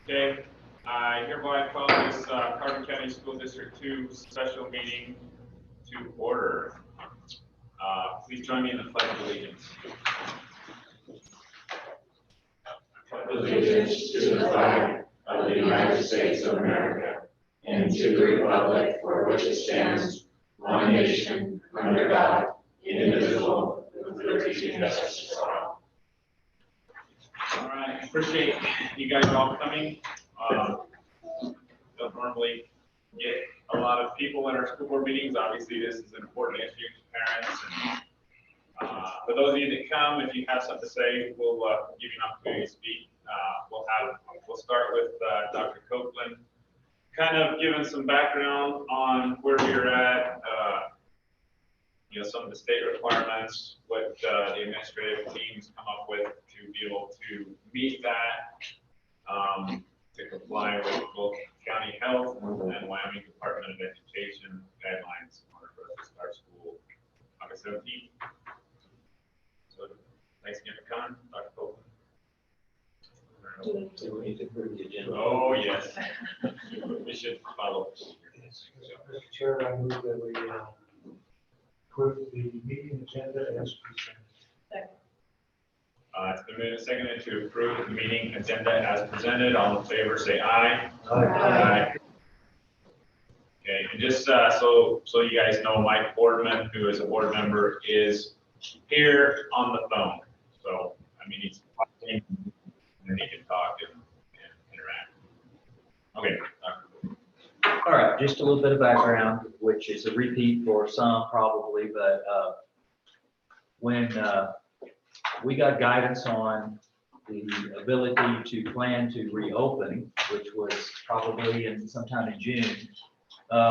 Okay, I hereby call this Carbon County School District 2 special meeting to order. Please join me in the Pledge of Allegiance. Allegiance to the flag of the United States of America and to the republic for which it stands, one nation, under God, indivisible, with liberty and justice for all. All right, appreciate you guys all coming. Don't normally get a lot of people in our school board meetings. Obviously, this is an important issue to parents. And, for those of you that come, if you have something to say, we'll give you an opportunity to speak. We'll start with Dr. Copeland, kind of giving some background on where we're at. Some of the state requirements, what the administrative teams come up with to be able to meet that, to comply with both county health and Wyoming Department of Education guidelines in order for us to start school August 17th. So thanks again for coming, Dr. Copeland. Do we need to approve the agenda? Oh, yes. We should follow. Mr. Chair, I move that we approve the meeting agenda as presented. It's been moved and seconded to approve the meeting agenda as presented. All in favor, say aye. Aye. Okay, and just so you guys know, Mike Boardman, who is a board member, is here on the phone. So, I mean, he's watching and he can talk and interact. Okay, Dr. All right, just a little bit of background, which is a repeat for some probably, but when we got guidance on the ability to plan to reopen, which was probably sometime in June,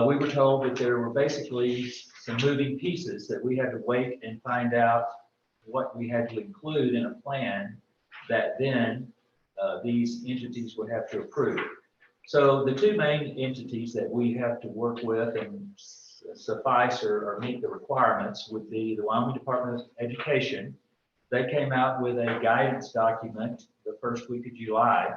we were told that there were basically some moving pieces that we had to wait and find out what we had to include in a plan that then these entities would have to approve. So the two main entities that we have to work with and suffice or meet the requirements would be the Wyoming Department of Education. They came out with a guidance document the first week of July.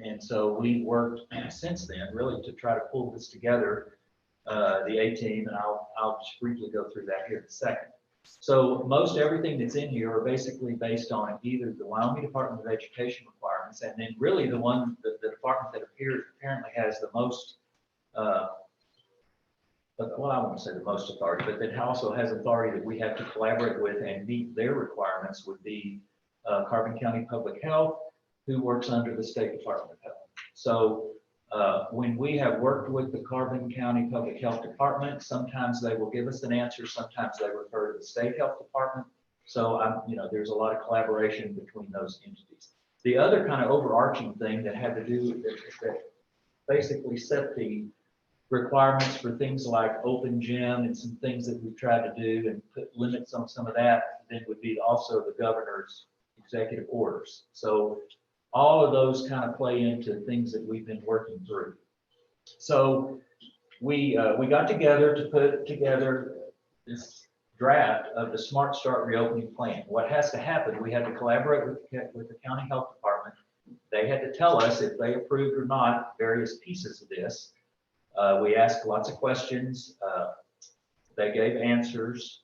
And so we worked since then really to try to pull this together, the A team, and I'll just briefly go through that here in a second. So most everything that's in here are basically based on either the Wyoming Department of Education requirements, and then really the department that apparently has the most, well, I won't say the most authority, but that also has authority that we have to collaborate with and meet their requirements would be Carbon County Public Health, who works under the State Department of Health. So when we have worked with the Carbon County Public Health Department, sometimes they will give us an answer, sometimes they refer to the State Health Department. So there's a lot of collaboration between those entities. The other kind of overarching thing that had to do that basically set the requirements for things like open gym and some things that we've tried to do and put limits on some of that, then would be also the governor's executive orders. So all of those kind of play into things that we've been working through. So we got together to put together this draft of the Smart Start Reopening Plan. What has to happen, we had to collaborate with the county health department. They had to tell us if they approved or not various pieces of this. We asked lots of questions. They gave answers,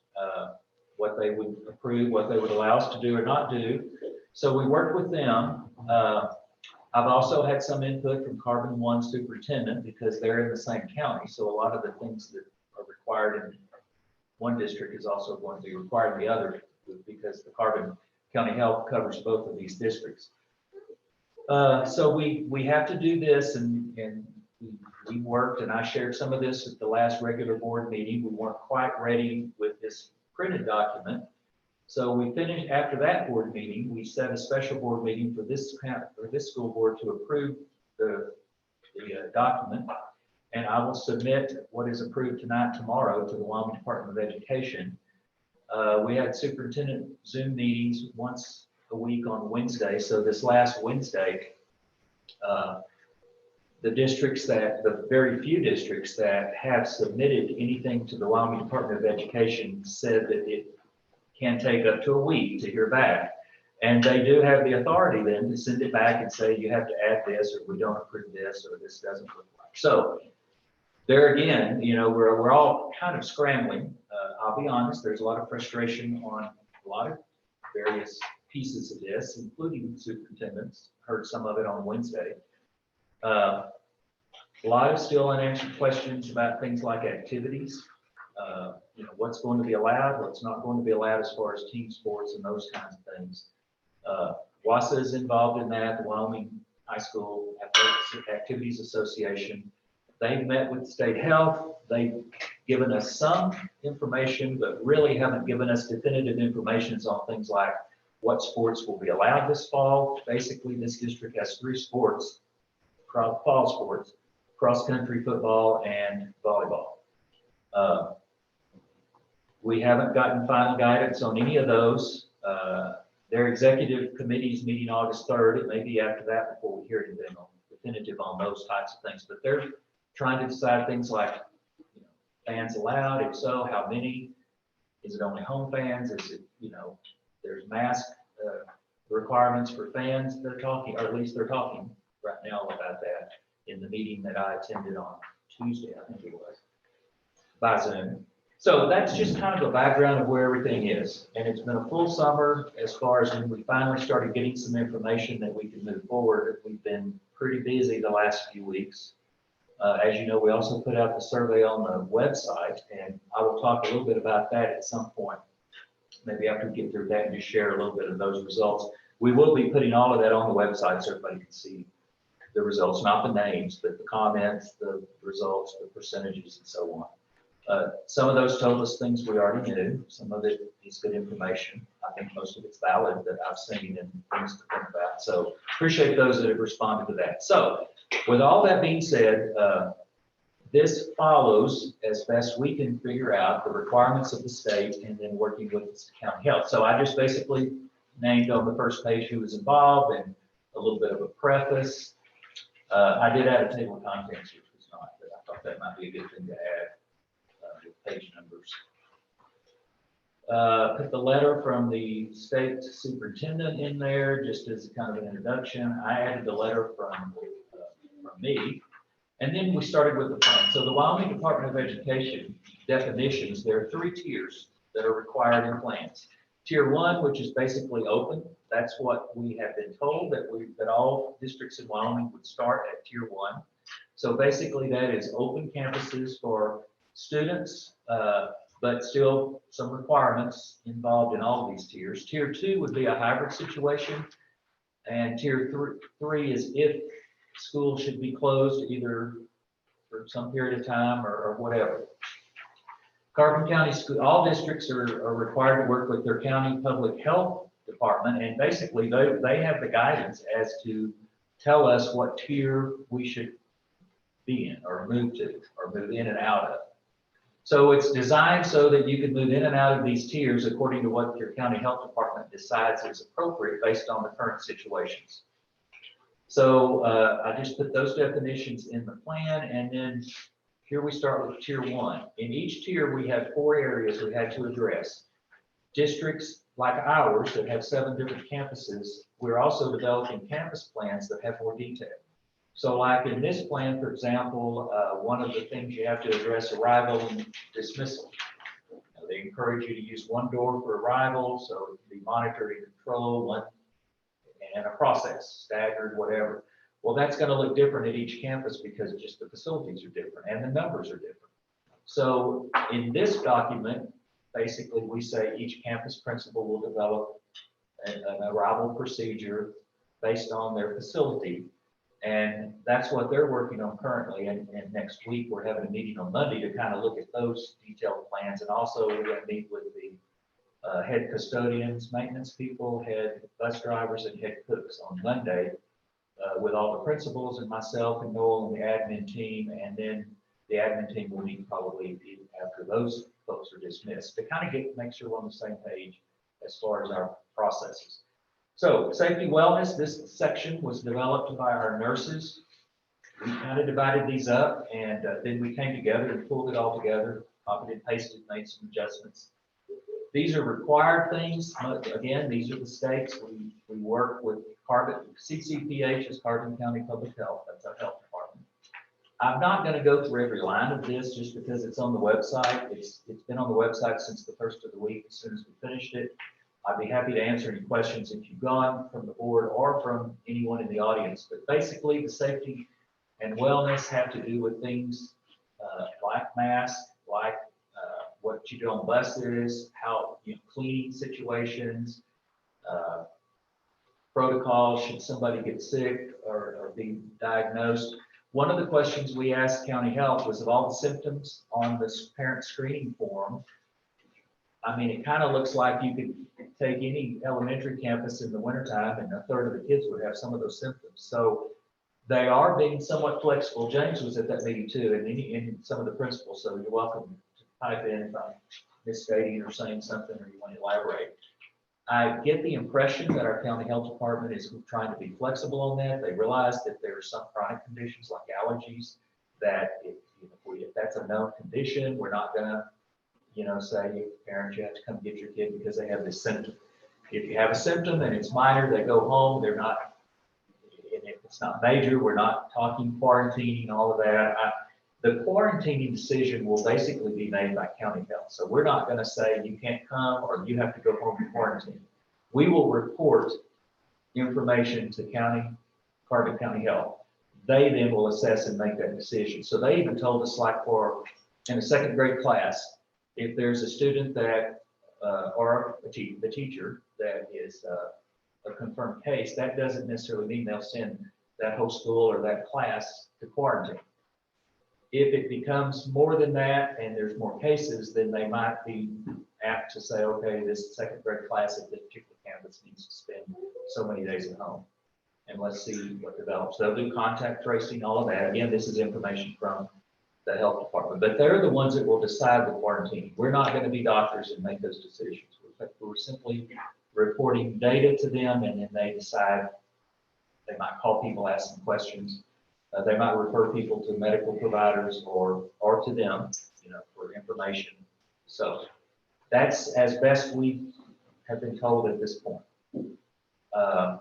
what they would approve, what they would allow us to do or not do. So we worked with them. I've also had some input from Carbon One superintendent because they're in the same county. So a lot of the things that are required in one district is also going to be required in the other because the Carbon County Health covers both of these districts. So we have to do this and we worked, and I shared some of this at the last regular board meeting. We weren't quite ready with this printed document. So we finished after that board meeting. We set a special board meeting for this school board to approve the document, and I will submit what is approved tonight, tomorrow, to the Wyoming Department of Education. We had superintendent Zoom meetings once a week on Wednesday. So this last Wednesday, the very few districts that have submitted anything to the Wyoming Department of Education said that it can take up to a week to hear back. And they do have the authority then to send it back and say, you have to add this, or we don't approve this, or this doesn't look like. So there again, you know, we're all kind of scrambling. I'll be honest, there's a lot of frustration on a lot of various pieces of this, including superintendents. Heard some of it on Wednesday. A lot of still unanswered questions about things like activities. You know, what's going to be allowed, what's not going to be allowed as far as team sports and those kinds of things. WASA is involved in that, the Wyoming High School Activities Association. They've met with state health. They've given us some information, but really haven't given us definitive information on things like what sports will be allowed this fall. Basically, this district has 3 sports, fall sports, cross-country football and volleyball. We haven't gotten final guidance on any of those. Their executive committee is meeting August 3rd. It may be after that before we hear anything on definitive on those types of things, but they're trying to decide things like, you know, fans allowed, if so, how many? Is it only home fans? Is it, you know, there's mask requirements for fans. They're talking, or at least they're talking right now about that in the meeting that I attended on Tuesday, I think it was, by Zoom. So that's just kind of a background of where everything is. And it's been a full summer as far as when we finally started getting some information that we can move forward. We've been pretty busy the last few weeks. As you know, we also put out the survey on the website, and I will talk a little bit about that at some point, maybe after we get through that, and just share a little bit of those results. We will be putting all of that on the website so everybody can see the results, not the names, but the comments, the results, the percentages, and so on. Some of those told us things we already knew. Some of it is good information. I think most of it's valid that I've seen and things to think about. So appreciate those that have responded to that. So with all that being said, this follows as best we can figure out the requirements of the state and then working with the county health. So I just basically named on the first page who was involved and a little bit of a preface. I did add a table of contents, which was not, but I thought that might be a good thing to add with page numbers. Put the letter from the state superintendent in there just as kind of an introduction. I added the letter from me, and then we started with the plan. So the Wyoming Department of Education definitions, there are 3 tiers that are required in plans. Tier 1, which is basically open. That's what we have been told that all districts in Wyoming would start at Tier 1. So basically that is open campuses for students, but still some requirements involved in all of these tiers. Tier 2 would be a hybrid situation, and Tier 3 is if school should be closed either for some period of time or whatever. Carbon County school, all districts are required to work with their county public health department, and basically they have the guidance as to tell us what tier we should be in or move to or move in and out of. So it's designed so that you can move in and out of these tiers according to what your county health department decides is appropriate based on the current situations. So I just put those definitions in the plan, and then here we start with Tier 1. In each tier, we have 4 areas we had to address. Districts like ours that have 7 different campuses, we're also developing campus plans that have more detail. So like in this plan, for example, one of the things you have to address arrival and dismissal. They encourage you to use 1 door for arrival, so it can be monitored and controlled, and a process, staggered, whatever. Well, that's going to look different at each campus because just the facilities are different and the numbers are different. So in this document, basically we say each campus principal will develop an arrival procedure based on their facility. And that's what they're working on currently. And next week, we're having a meeting on Monday to kind of look at those detailed plans. And also we're going to meet with the head custodians, maintenance people, head bus drivers, and head cooks on Monday with all the principals and myself and Noel and the admin team. And then the admin team will meet probably after those folks are dismissed to kind of make sure we're on the same page as far as our processes. So safety wellness, this section was developed by our nurses. We kind of divided these up, and then we came together and pulled it all together, copied and pasted, made some adjustments. These are required things. Again, these are the states. We work with CCPH is Carbon County Public Health. That's our health department. I'm not going to go through every line of this just because it's on the website. It's been on the website since the first of the week. As soon as we finished it, I'd be happy to answer any questions if you've gone from the board or from anyone in the audience. But basically, the safety and wellness have to do with things like masks, like what you do on buses, how cleaning situations, protocols should somebody get sick or be diagnosed. One of the questions we asked County Health was of all the symptoms on this parent screening form. I mean, it kind of looks like you could take any elementary campus in the wintertime and a third of the kids would have some of those symptoms. So they are being somewhat flexible. James was at that meeting too, and some of the principals, so you're welcome to type in if I'm misstating or saying something or you want to elaborate. I get the impression that our county health department is trying to be flexible on that. They realize that there are some chronic conditions like allergies that if that's a known condition, we're not gonna, say, parents, you have to come get your kid because they have this symptom. If you have a symptom and it's minor, they go home, they're not, and if it's not major, we're not talking quarantining, all of that. The quarantining decision will basically be made by county health. So we're not going to say you can't come or you have to go home and quarantine. We will report information to Carbon County Health. They then will assess and make that decision. So they even told us, like in a second grade class, if there's a student that, or the teacher that is a confirmed case, that doesn't necessarily mean they'll send that whole school or that class to quarantine. If it becomes more than that and there's more cases, then they might be apt to say, okay, this second grade class at this particular campus needs to spend so many days at home. And let's see what develops. They'll do contact tracing, all of that. Again, this is information from the health department, but they're the ones that will decide the quarantine. We're not going to be doctors and make those decisions. We're simply reporting data to them, and then they decide. They might call people, ask them questions. They might refer people to medical providers or to them, for information. So that's as best we have been told at this point. The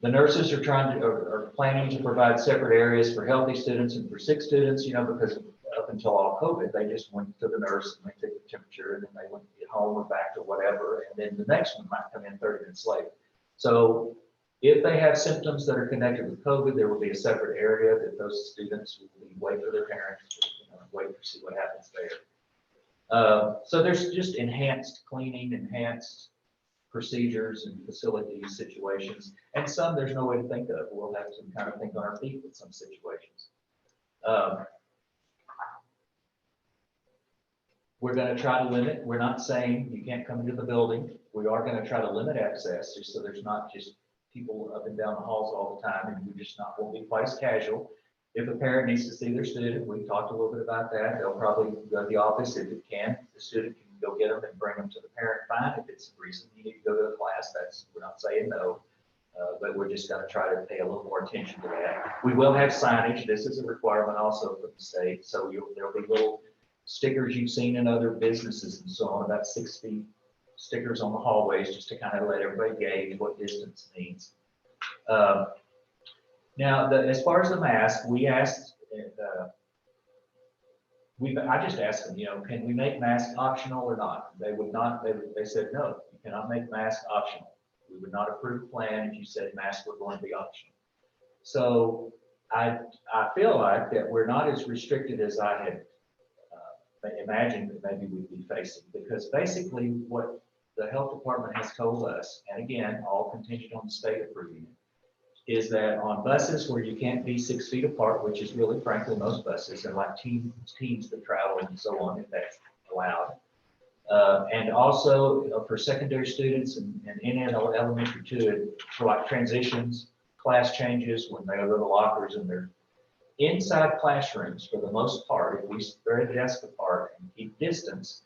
nurses are planning to provide separate areas for healthy students and for sick students, because up until all COVID, they just went to the nurse and they took the temperature and then they went to get home or back to whatever. And then the next one might come in 30 minutes later. So if they have symptoms that are connected with COVID, there will be a separate area that those students will wait for their parents, wait to see what happens there. So there's just enhanced cleaning, enhanced procedures and facilities, situations, and some there's no way to think of. We'll have to kind of think on our feet with some situations. We're going to try to limit. We're not saying you can't come into the building. We are going to try to limit access just so there's not just people up and down the halls all the time, and we just won't be quite as casual. If a parent needs to see their student, we talked a little bit about that. They'll probably go to the office if it can. The student can go get them and bring them to the parent. Fine, if it's a reason you need to go to the class, we're not saying no, but we're just going to try to pay a little more attention to that. We will have signage. This is a requirement also from the state. So there'll be little stickers you've seen in other businesses and so on, about 60 stickers on the hallways just to kind of let everybody gauge what distance means. Now, as far as the mask, we asked, I just asked them, can we make masks optional or not? They would not, they said, no, you cannot make masks optional. We would not approve a plan if you said masks were going to be optional. So I feel like that we're not as restricted as I had imagined that maybe we'd be facing, because basically what the health department has told us, and again, all contingent on the state approving it, is that on buses where you can't be 6 feet apart, which is really frankly most buses, and like teams that travel and so on, if that's allowed. And also for secondary students and in elementary too, for like transitions, class changes, when they go to the lockers and they're inside classrooms, for the most part, if we spread desks apart and keep distance,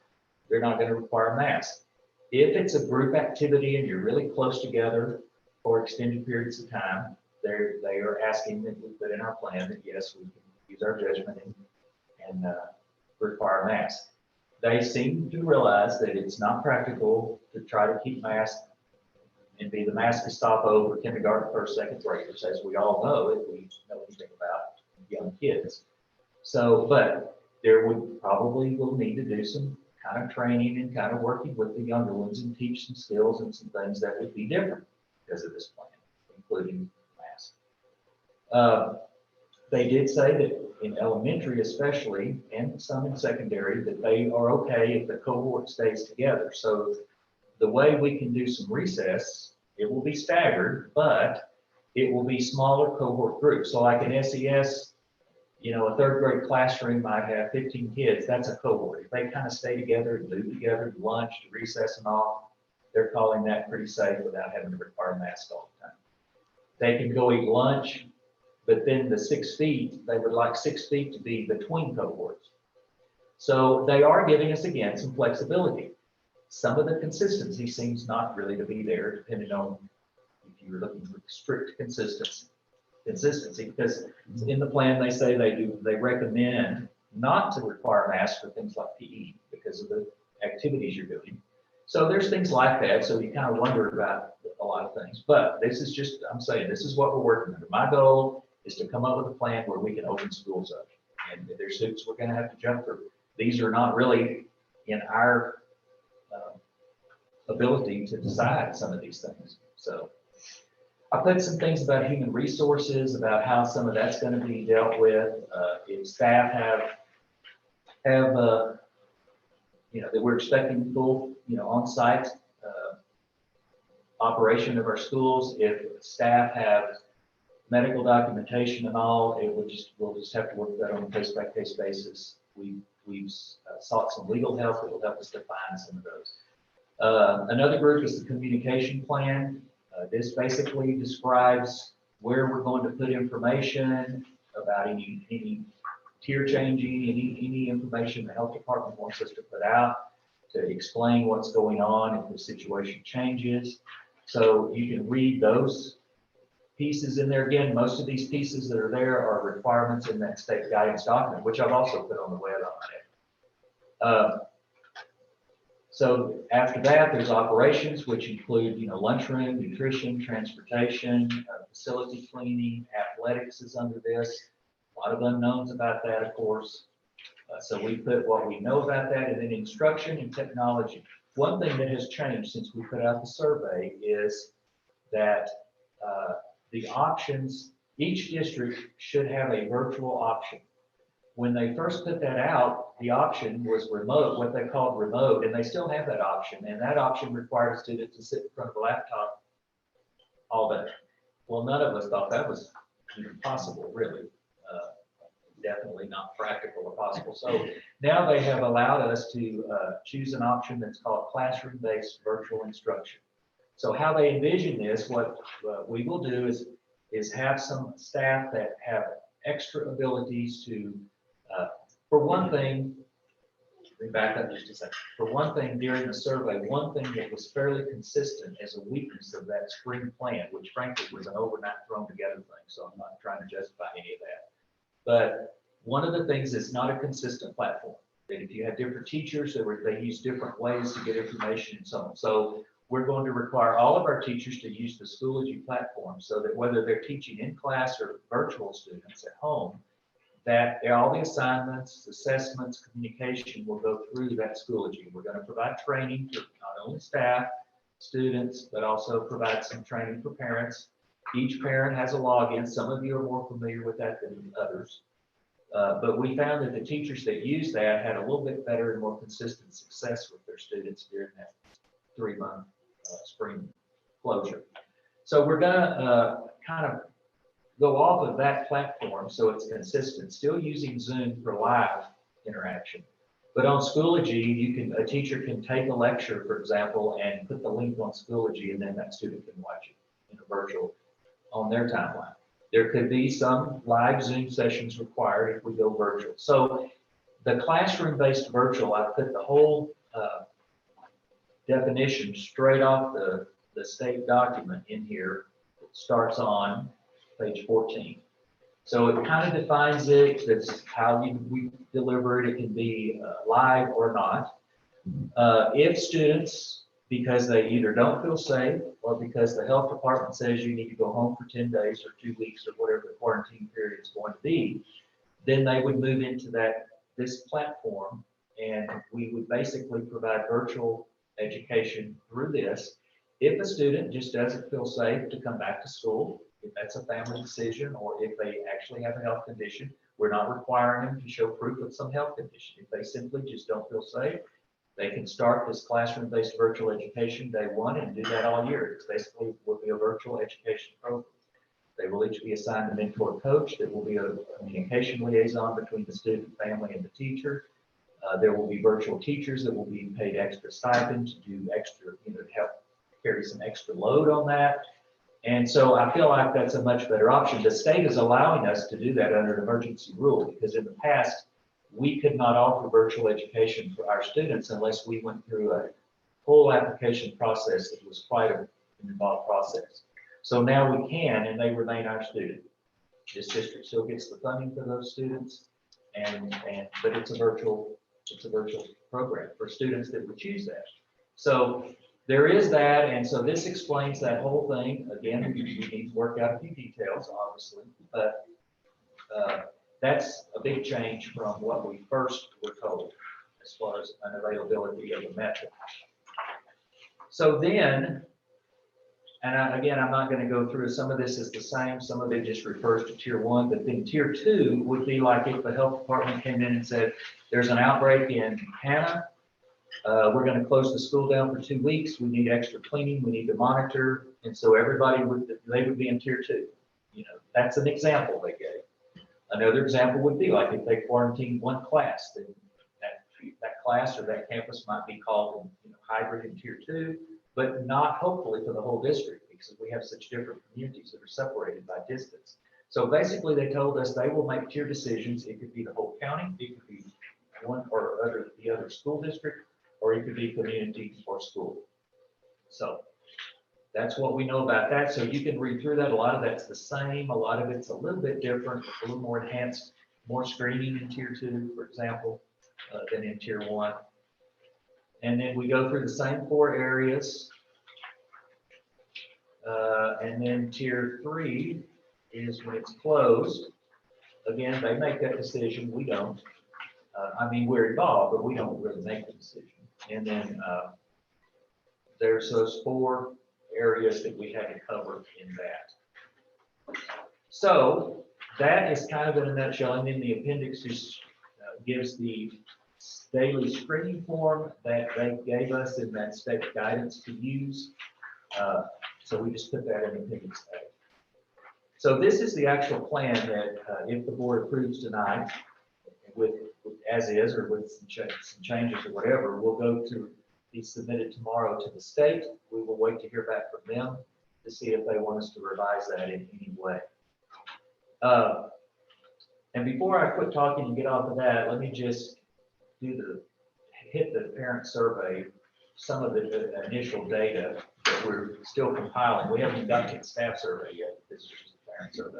they're not going to require masks. If it's a group activity and you're really close together for extended periods of time, they are asking that we put in our plan that yes, we can use our judgment and require masks. they seem to realize that it's not practical to try to keep masks and be the mask stop over kindergarten, first, second graders, as we all know, if we know anything about young kids. So, but there would probably will need to do some kind of training and kind of working with the younger ones and teach some skills and some things that would be different because of this plan, including masks. They did say that in elementary especially, and some in secondary, that they are okay if the cohort stays together. So the way we can do some recess, it will be staggered, but it will be smaller cohort groups. So like an SES, you know, a third grade classroom might have 15 kids, that's a cohort. If they kind of stay together, do together, do lunch, do recess and all, they're calling that pretty safe without having to require masks all the time. They can go eat lunch, but then the 6 feet, they would like 6 feet to be between cohorts. So they are giving us, again, some flexibility. Some of the consistency seems not really to be there, depending on if you're looking for strict consistency, because in the plan, they say they recommend not to require masks for things like PE because of the activities you're doing. So there's things like that. So you kind of wonder about a lot of things, but this is just, I'm saying, this is what we're working under. My goal is to come up with a plan where we can open schools up, and there's hoops we're going to have to jump through. These are not really in our ability to decide some of these things. So I put some things about human resources, about how some of that's going to be dealt with. If staff have you know, that we're expecting full, you know, on-site operation of our schools. If staff have medical documentation and all, we'll just have to work that on a case-by-case basis. We've sought some legal help that will help us define some of those. Another group is the communication plan. This basically describes where we're going to put information about any tier changing, any information the health department wants us to put out to explain what's going on if the situation changes. So you can read those pieces in there. Again, most of these pieces that are there are requirements in that state guidance document, which I've also put on the web on it. So after that, there's operations, which include, you know, lunchroom, nutrition, transportation, facility cleaning, athletics is under this. A lot of unknowns about that, of course. So we put what we know about that, and then instruction and technology. One thing that has changed since we put out the survey is that the options, each district should have a virtual option. When they first put that out, the option was remote, what they called remote, and they still have that option. And that option required a student to sit in front of a laptop all day. Well, none of us thought that was even possible, really. Definitely not practical or possible. So now they have allowed us to choose an option that's called classroom-based virtual instruction. So how they envision this, what we will do is have some staff that have extra abilities to, for one thing, let me back up just a second. For one thing, during the survey, one thing that was fairly consistent as a weakness of that spring plan, which frankly was an overnight thrown together thing, so I'm not trying to justify any of that. But one of the things is not a consistent platform. That if you have different teachers, they use different ways to get information and so on. So we're going to require all of our teachers to use the Schoology platform so that whether they're teaching in class or virtual students at home, that all the assignments, assessments, communication will go through that Schoology. We're going to provide training to not only staff, students, but also provide some training for parents. Each parent has a login. Some of you are more familiar with that than others. But we found that the teachers that use that had a little bit better and more consistent success with their students during that 3-month spring closure. So we're going to kind of go off of that platform so it's consistent, still using Zoom for live interaction. But on Schoology, a teacher can take a lecture, for example, and put the link on Schoology, and then that student can watch it in a virtual on their timeline. There could be some live Zoom sessions required if we go virtual. So the classroom-based virtual, I put the whole definition straight off the state document in here. It starts on page 14. So it kind of defines it, that's how we deliver it. It can be live or not. If students, because they either don't feel safe or because the health department says you need to go home for 10 days or 2 weeks or whatever the quarantine period is going to be, then they would move into this platform, and we would basically provide virtual education through this. If a student just doesn't feel safe to come back to school, if that's a family decision, or if they actually have a health condition, we're not requiring them to show proof of some health condition. If they simply just don't feel safe, they can start this classroom-based virtual education day one and do that all year. It's basically will be a virtual education program. They will each be assigned a mentor coach. There will be a communication liaison between the student, family, and the teacher. There will be virtual teachers that will be paid extra stipend to do extra, to help carry some extra load on that. And so I feel like that's a much better option. The state is allowing us to do that under an emergency rule, because in the past, we could not offer virtual education for our students unless we went through a full application process that was quite an involved process. So now we can, and they remain our student. This district still gets the funding for those students, but it's a virtual program for students that would choose that. So there is that, and so this explains that whole thing. Again, we need to work out a few details, obviously, but that's a big change from what we first were told as far as unavailability of a method. So then, and again, I'm not going to go through, some of this is the same, some of it just refers to tier one, but then tier two would be like if the health department came in and said, there's an outbreak in Hannah, we're going to close the school down for 2 weeks, we need extra cleaning, we need to monitor, and so they would be in tier two. That's an example they gave. Another example would be like if they quarantined one class, then that class or that campus might be called hybrid in tier two, but not hopefully for the whole district, because we have such different communities that are separated by distance. So basically they told us they will make tier decisions. It could be the whole county, it could be one or the other school district, or it could be community or school. So that's what we know about that. So you can read through that. A lot of that's the same. A lot of it's a little bit different, a little more enhanced, more screening in tier two, for example, than in tier one. And then we go through the same 4 areas. And then tier three is when it's closed. Again, they make that decision. We don't. We're involved, but we don't really make the decision. And then there's those 4 areas that we had to cover in that. So that is kind of in a nutshell. And then the appendix just gives the daily screening form that they gave us in that state guidance to use. So we just put that in appendix A. So this is the actual plan that if the board approves tonight, with as is or with some changes or whatever, will go to be submitted tomorrow to the state. We will wait to hear back from them to see if they want us to revise that in any way. And before I quit talking and get off of that, let me just hit the parent survey, some of the initial data that we're still compiling. We haven't got to the staff survey yet. This is just the parent survey.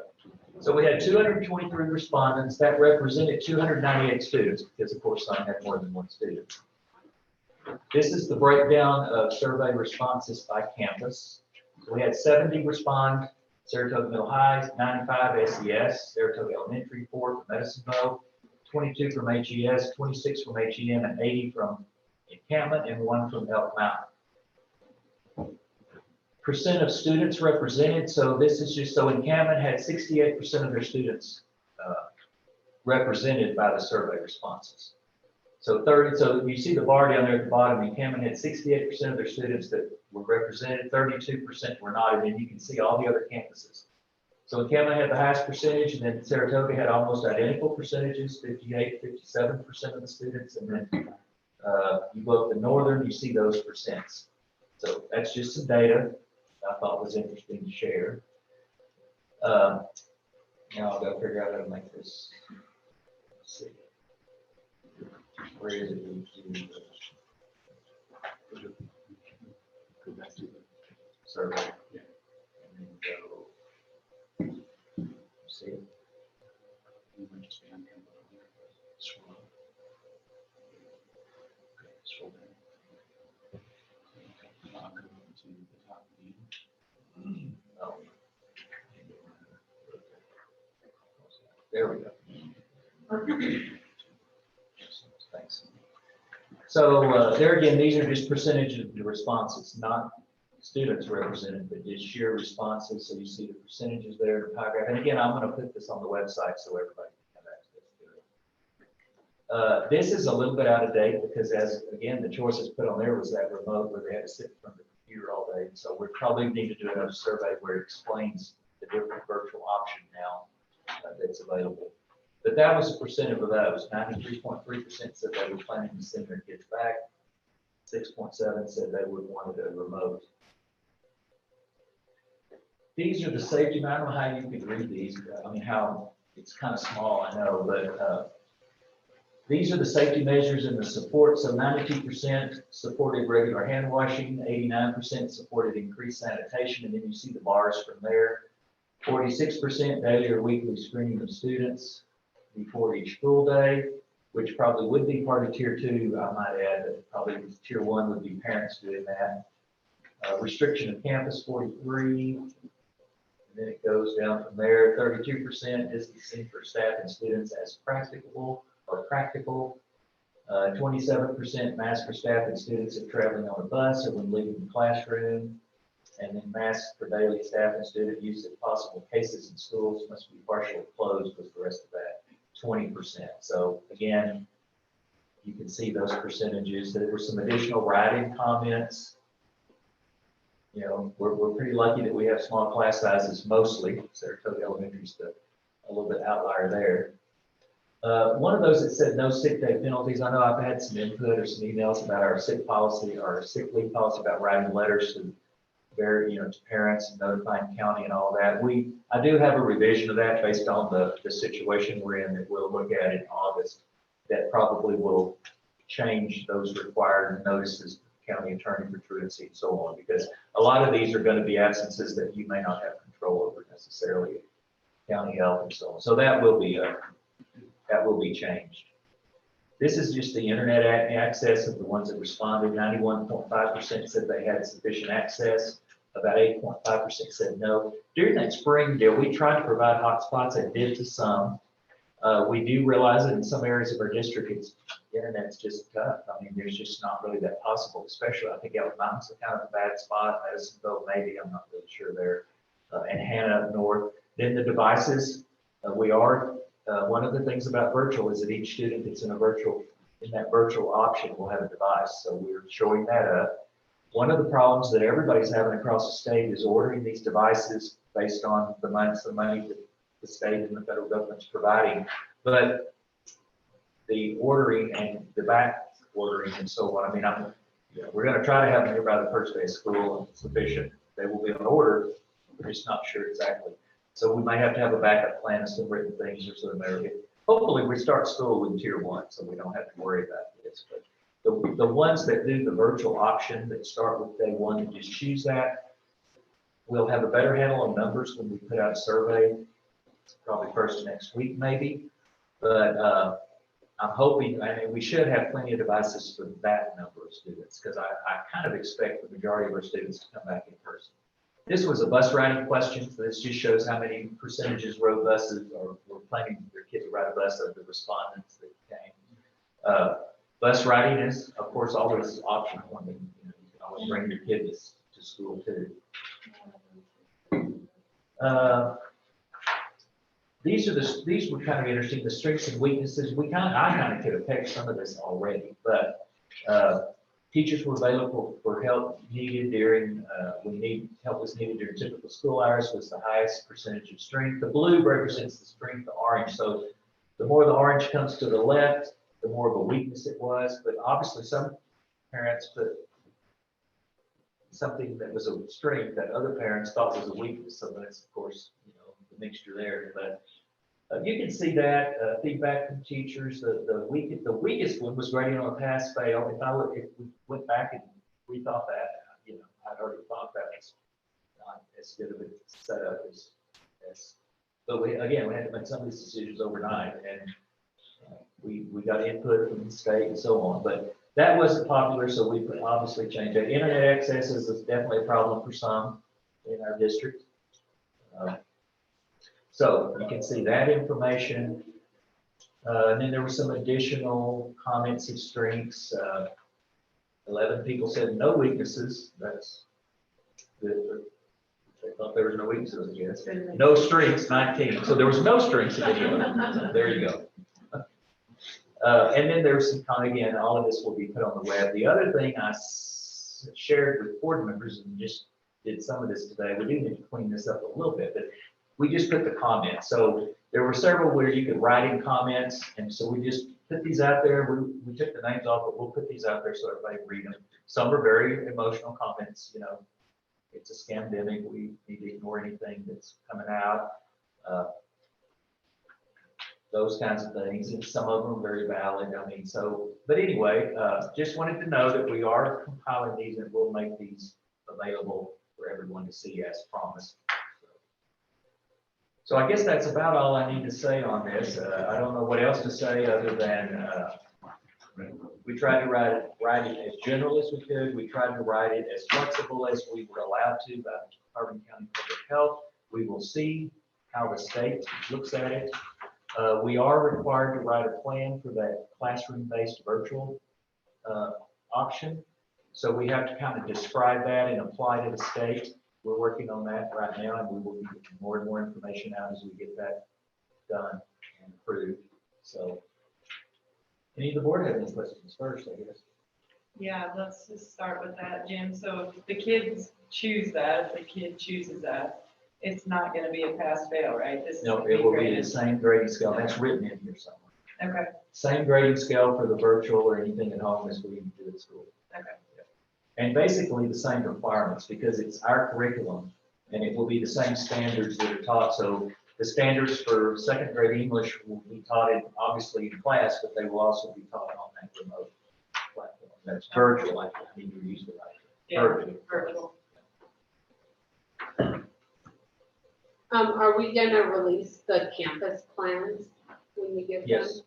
So we had 223 respondents. That represented 298 students, because of course some had more than one student. This is the breakdown of survey responses by campus. We had 70 respond, Saratoga Middle High, 95 SES, Saratoga Elementary, 4 from Medicine-Bow, 22 from HES, 26 from HEM, and 80 from Encampment, and 1 from Elk Mountain. Percent of students represented, so this is just, so Encampment had 68% of their students represented by the survey responses. So you see the bar down there at the bottom, Encampment had 68% of their students that were represented, 32% were not, and then you can see all the other campuses. So Encampment had the highest percentage, and then Saratoga had almost identical percentages, 58, 57% of the students, and then you go up to Northern, you see those percents. So that's just some data I thought was interesting to share. Now I've got to figure out how to make this. Let's see. Where is it? Go back to the survey. And then go. See. There we go. Thanks. So there again, these are just percentage of the responses, not students represented, but just sheer responses. So you see the percentages there in the pie graph. And again, I'm going to put this on the website so everybody can have access to it. This is a little bit out of date because, as again, the choices put on there was that remote where they had to sit in front of the computer all day. So we probably need to do another survey where it explains the different virtual option now that's available. But that was a percent of those. 93.3% said they were planning to send their kids back. 6.7 said they would want it a remote. These are the safety. I don't know how you can read these. I mean, how it's kind of small, I know, but these are the safety measures and the support. So 92% supported regular hand washing, 89% supported increased sanitation, and then you see the bars from there. 46% daily or weekly screening of students before each school day, which probably would be part of tier 2. I might add that probably tier 1 would be parents doing that. Restriction of campus, 43. And then it goes down from there. 32% distancing for staff and students as practicable or practical. 27% mask for staff and students if traveling on a bus or when leaving the classroom. And then masks for daily staff and student use if possible. Cases in schools must be partially closed with the rest of that, 20%. So again, you can see those percentages. There were some additional writing comments. You know, we're pretty lucky that we have small class sizes mostly. Saratoga Elementary is a little bit outlier there. One of those that said no sick day penalties. I know I've had some input or some emails about our sick policy, our sick leave policy, about writing letters to to parents and notifying county and all that. I do have a revision of that based on the situation we're in that we'll look at in August. That probably will change those required notices, county attorney for truancy and so on, because a lot of these are going to be absences that you may not have control over necessarily, county health and so on. So that will be changed. This is just the internet access of the ones that responded. 91.5% said they had sufficient access. About 8.5% said no. During that spring deal, we tried to provide hotspots and did to some. We do realize that in some areas of our district, the internet's just tough. I mean, there's just not really that possible, especially I think Elk Mountain's kind of a bad spot. Madisonville, maybe, I'm not really sure there. And Hannah up north. Then the devices, one of the things about virtual is that each student that's in that virtual option will have a device. So we're showing that up. One of the problems that everybody's having across the state is ordering these devices based on the money that the state and the federal government's providing. But the ordering and the back ordering and so on, I mean, we're going to try to have them here by the first day of school sufficient. They will be on order. We're just not sure exactly. So we might have to have a backup plan of some written things or something there. Hopefully we start school with tier 1, so we don't have to worry about this. But the ones that do the virtual option that start with day 1 and just choose that, we'll have a better handle on numbers when we put out a survey, probably first next week maybe. But I'm hoping, we should have plenty of devices for that number of students, because I kind of expect the majority of our students to come back in person. This was a bus riding question, so this just shows how many percentages rode buses or were planning their kid to ride a bus of the respondents that came. Bus riding is, of course, always optional. I mean, you can always bring your kids to school too. These were kind of interesting. The strengths and weaknesses. I kind of could have picked some of this already, but teachers were available for help needed during, help was needed during typical school hours was the highest percentage of strength. The blue represents the strength, the orange. So the more the orange comes to the left, the more of a weakness it was. But obviously some parents put something that was a strength that other parents thought was a weakness. So that's, of course, the mixture there. But you can see that feedback from teachers. The weakest one was grading on a pass fail. If we went back and rethought that, I'd already thought that was not as good of a setup as. But we had to make some of these decisions overnight, and we got input from the state and so on. But that wasn't popular, so we could obviously change that. Internet access is definitely a problem for some in our district. So you can see that information. And then there were some additional comments of strengths. 11 people said no weaknesses. That's good. They thought there was no weaknesses, I guess. No strengths, 19. So there was no strengths of any of them. So there you go. And then there's some kind of, again, all of this will be put on the web. The other thing I shared with board members, and just did some of this today, we do need to clean this up a little bit, but we just put the comments. So there were several where you could write in comments, and so we just put these out there. We took the names off, but we'll put these out there so everybody can read them. Some are very emotional comments, you know, it's a scandemic, we need to ignore anything that's coming out. Those kinds of things, and some of them are very valid. I mean, so, but anyway, just wanted to know that we are compiling these and we'll make these available for everyone to see as promised. So I guess that's about all I need to say on this. I don't know what else to say other than we tried to write it as general as we could. We tried to write it as flexible as we were allowed to by Carbon County Public Health. We will see how the state looks at it. We are required to write a plan for that classroom-based virtual option. So we have to kind of describe that and apply to the state. We're working on that right now, and we will be getting more and more information out as we get that done and approved. So, any of the board have any questions first, I guess? Yeah, let's just start with that, Jim. So if the kids choose that, if the kid chooses that, it's not going to be a pass-fail, right? This is No, gonna it will be graded. the same grading scale. That's written in here somewhere. Okay, Same grading scale for the virtual or anything at home as we do at school. okay. And basically the same requirements because it's our curriculum and it will be the same standards that are taught. So the standards for second grade English will be taught in, obviously in class, but they will also be taught on that remote platform. That's virtual. I need to use the right. Yeah, Virtual. virtual. Are we gonna release the campus plans when we get them? Yes.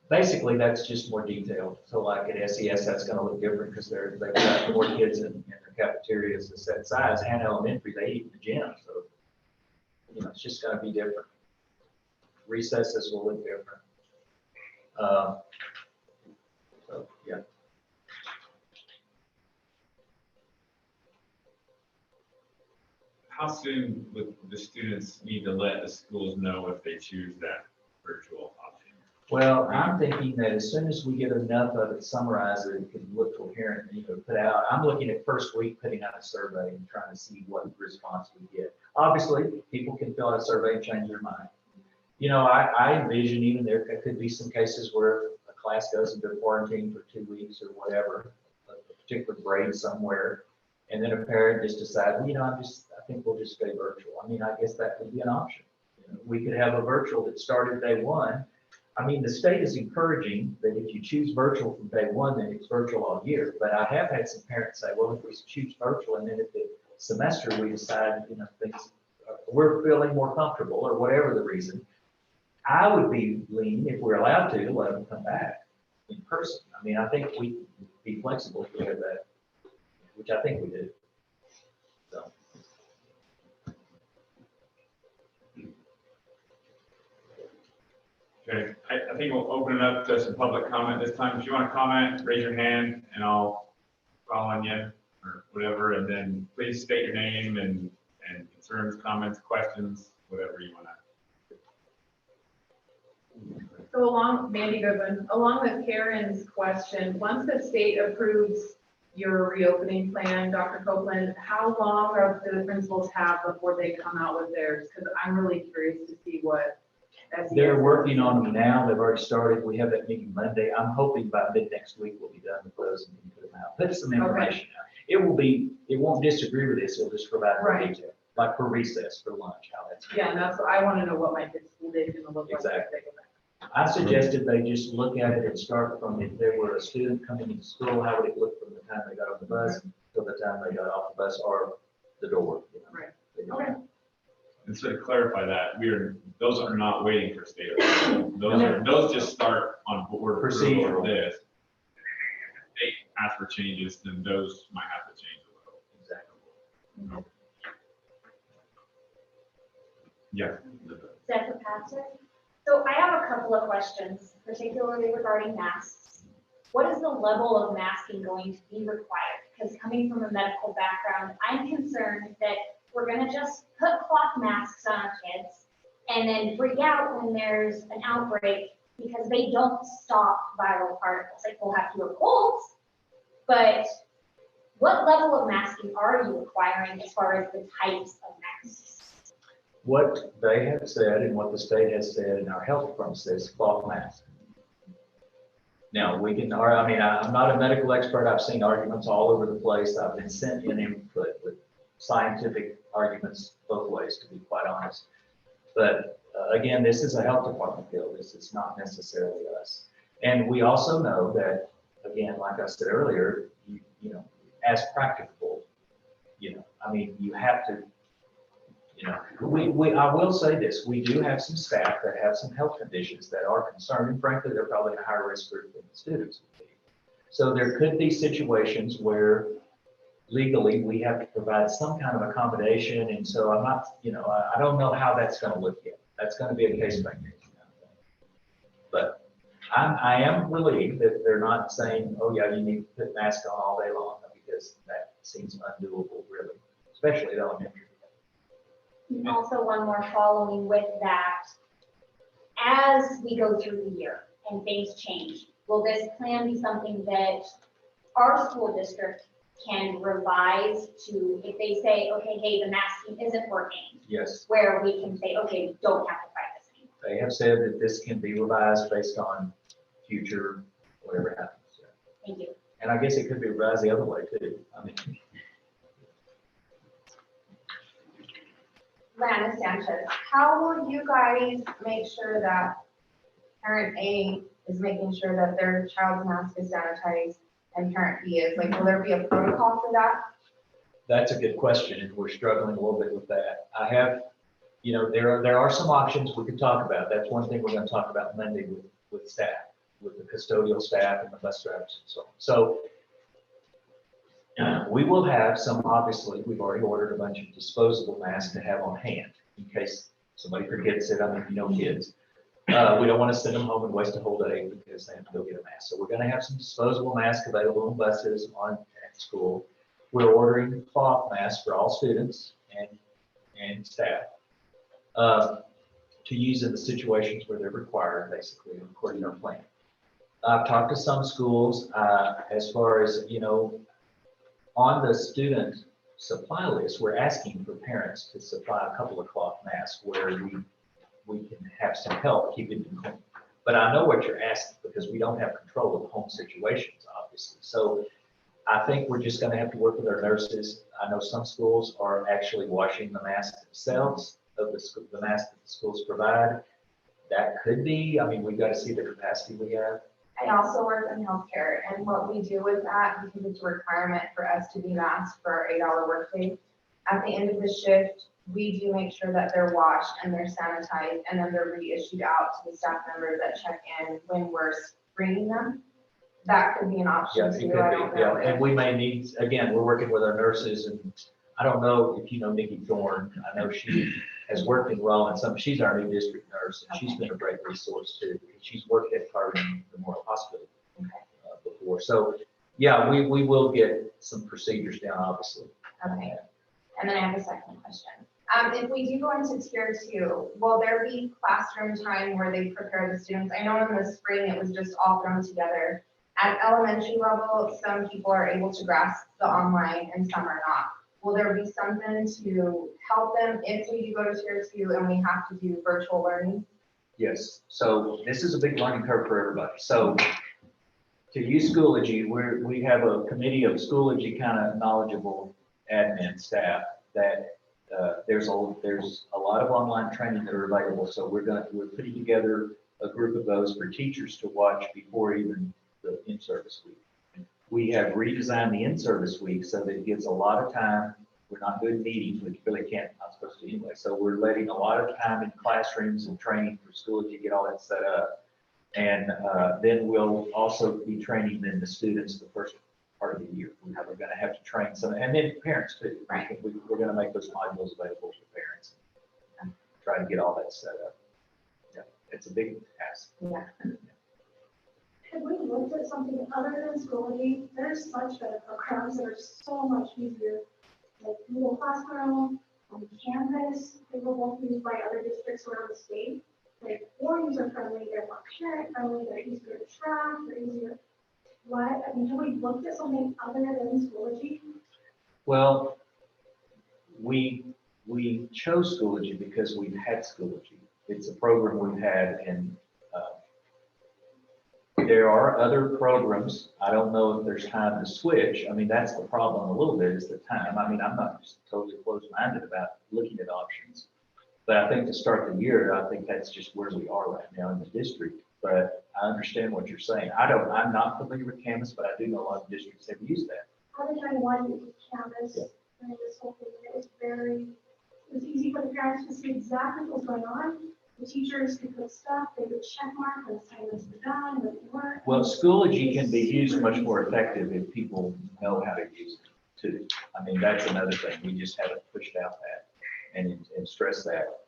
Basically, that's just more detailed. So like at SES, that's gonna look different because they've got more kids in their cafeterias a set size, and elementary, they eat in the gym. So, you know, it's just gonna be different. Recesses will look different. So, yeah. How soon would the students need to let the schools know if they choose that virtual option? Well, I'm thinking that as soon as we get enough of it summarized, that it can look coherent and, you know, put out. I'm looking at first week, putting out a survey and trying to see what response we get. Obviously, people can fill out a survey and change their mind. You know, I envision even there could be some cases where a class goes into quarantine for 2 weeks or whatever, a particular grade somewhere, and then a parent just decides, well, you know, I think we'll just stay virtual. I mean, I guess that could be an option. You know, we could have a virtual that started day one. I mean, the state is encouraging that if you choose virtual from day one, then it's virtual all year. But I have had some parents say, well, if we choose virtual and then at the semester we decide, you know, things, we're feeling more comfortable or whatever the reason, I would be leaning, if we're allowed to let them come back in person. I mean, I think we can be flexible if we have that, which I think we do. So. Okay, I think we'll open it up to some public comment this time. If you want to comment, raise your hand and I'll call on you or whatever. And then please state your name and concerns, comments, questions, whatever you want to. So Mandy Goodwin, along with Karen's question, once the state approves your reopening plan, Dr. Copeland, how long do the principals have before they come out with theirs? Because I'm really curious to see what SES They're working on them now. They've already started. We have that meeting Monday. I'm hoping by mid next week we'll be done with those and can put them out. Put some information out. It won't disagree with this. It'll just provide more Right. detail, like for recess, for lunch, how that's. Yeah, and that's what I want to know, what my kid's school day is going to look like. Exactly. If they go back. I suggested they just look at it and start from if there were a student coming into school, how would it look from the time they got off the bus till the time they got off the bus or the door. You know? Right. Okay. And so to clarify that, those are not waiting for state approval. Those just start on board approval for this. If they ask for changes, then those might have to change a little. Exactly. Yeah. Senator Pastor. So I have a couple of questions, particularly regarding masks. What is the level of masking going to be required? Because coming from a medical background, I'm concerned that we're gonna just put cloth masks on our kids and then freak out when there's an outbreak because they don't stop viral particles. Like, we'll have fewer colds, but what level of masking are you requiring as far as the types of masks? What they have said and what the state has said and our health department says cloth mask. Now, we can, I mean, I'm not a medical expert. I've seen arguments all over the place. I've been sent in input with scientific arguments both ways, to be quite honest. But again, this is a health department bill. This is not necessarily us. And we also know that, again, like I said earlier, you know, as practicable, you know, I mean, you have to, you know, I will say this, we do have some staff that have some health conditions that are concerned, and frankly, they're probably in a higher risk group than the students would be. So there could be situations where legally we have to provide some kind of accommodation, and so I'm not, you know, I don't know how that's going to look yet. That's going to be a case by case. But I am relieved that they're not saying, oh yeah, you need to put masks on all day long, because that seems undoable, really, especially at elementary. And also one more following with that, as we go through the year and things change, will this plan be something that our school district can revise to, if they say, okay, hey, the masking isn't working? Yes. Where we can say, okay, we don't have to fight this anymore. They have said that this can be revised based on future, whatever happens. Thank you. And I guess it could be revised the other way too. I mean, Lana Sanchez, how will you guys make sure that parent A is making sure that their child's mask is sanitized and parent B is? Like, will there be a protocol for that? that's a good question, and we're struggling a little bit with that. I have, you know, there are some options we could talk about. That's one thing we're going to talk about Monday with staff, with the custodial staff and the bus drivers and so on. So we will have some, obviously, we've already ordered a bunch of disposable masks to have on hand in case somebody forgets it. I mean, you know, kids. We don't want to send them home and waste a whole day because they have to go get a mask. So we're going to have some disposable masks available on buses at school. We're ordering cloth masks for all students and staff to use in the situations where they're required, basically, according to our plan. I've talked to some schools as far as, you know, on the student supply list, we're asking for parents to supply a couple of cloth masks where we can have some help keeping them clean. But I know what you're asking because we don't have control of home situations, obviously. So I think we're just going to have to work with our nurses. I know some schools are actually washing the masks themselves, of the masks that the schools provide. That could be, I mean, we've got to see the capacity we have. I also work in healthcare, and what we do with that, because it's a requirement for us to be masked for our 8-hour workday, at the end of the shift, we do make sure that they're washed and they're sanitized, and then they're reissued out to the staff members that check in when we're screening them. That could be an option Yeah, it too. could I be, don't yeah. know. And we may need, again, we're working with our nurses, and I don't know if you know Nikki Thorne. I know she has worked in Raleigh, and she's our new district nurse, and she's been a great resource too. She's worked at Cardin Memorial Hospital before. So yeah, we will get some procedures down, obviously. Okay. And then I have a second question. If we do go into tier 2, will there be classroom time where they prepare the students? I know in the spring it was just all thrown together. At elementary level, some people are able to grasp the online and some are not. Will there be something to help them if we do go to tier 2 and we have to do virtual learning? Yes. So this is a big learning curve for everybody. So to use Schoology, we have a committee of Schoology kind of knowledgeable admin staff that there's a lot of online training that are available. So we're putting together a group of those for teachers to watch before even the in-service week. We have redesigned the in-service week so that it gives a lot of time. We're not doing meetings, which really not supposed to anyway. So we're letting a lot of time in classrooms and training for Schoology to get all that set up. And then we'll also be training then the students the first part of the year. We're going to have to train some, and then parents too. Right. We're going to make those modules available to parents. try to get all that set up. Yeah, it's a big task. Yeah. Have we looked at something other than Schoology? There's such better programs that are so much easier, like Google Classroom, Canvas, they were both used by other districts around the state. Like, more user-friendly, they're more parent-friendly, they're easier to track, they're easier. Why, I mean, have we looked at something other than Schoology? Well, we chose Schoology because we've had Schoology. It's a program we've had, and there are other programs. I don't know if there's time to switch. I mean, that's the problem a little bit, is the time. I mean, I'm not just totally closed-minded about looking at options. But I think to start the year, I think that's just where we are right now in the district. But I understand what you're saying. I'm not familiar with Canvas, but I do know a lot of districts have used that. Other than one used Canvas, Yeah. and this whole thing, it was easy for the parents to see exactly what was going on. The teachers could put stuff, they would check mark when assignments were done, when they weren't. Well, Schoology can be used much more effective if people know how to use it too. I mean, that's another thing. We just haven't pushed out that and stressed that.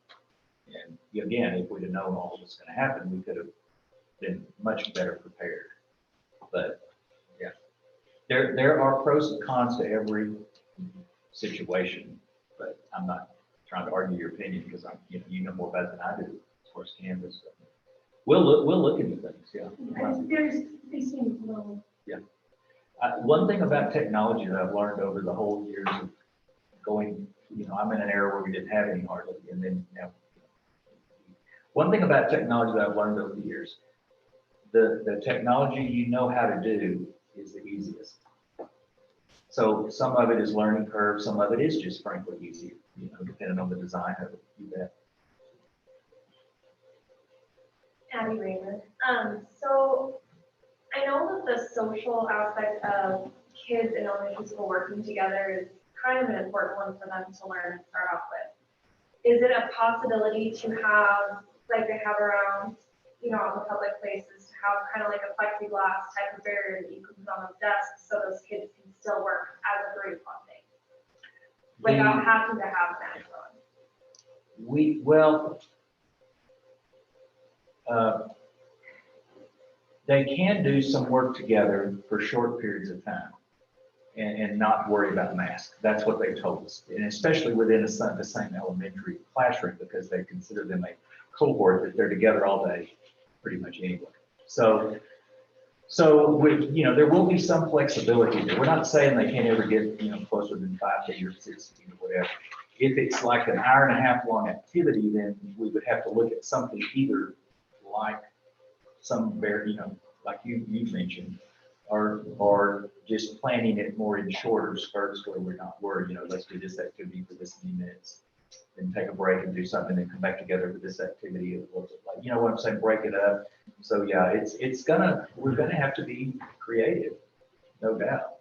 And again, if we'd have known all was going to happen, we could have been much better prepared. But yeah, there are pros and cons to every situation, but I'm not trying to argue your opinion because you know more about it than I do as far as Canvas. So we'll look into things. Yeah. They seem low. One thing about technology that I've learned over the whole years of going, I'm in an era where we didn't have any hardly, and then now. One thing about technology that I've learned over the years, the technology you know how to do is the easiest. So some of it is learning curve, some of it is just frankly easier, depending on the design of it. You bet. Abby Raymer. So I know that the social aspect of kids in elementary school working together is kind of an important one for them to learn and start off with. Is it a possibility to have, like they have around, on the public places, to have kind of like a plexiglass type of barrier that you can put on the desks so those kids can still work as a group on things without having to have masks on? They can do some work together for short periods of time and not worry about masks. That's what they told us, and especially within the same elementary classroom, because they consider them a cohort that they're together all day, pretty much anyway. So there will be some flexibility there. We're not saying they can't ever get, closer than 5 to 6, whatever. If it's like an hour and a half long activity, then we would have to look at something either like like you mentioned, or just planning it more in shorter spurts where let's do this activity for this many minutes, then take a break and do something and come back together for this activity. Like, what I'm saying, break it up. So yeah, we're gonna have to be creative, no doubt.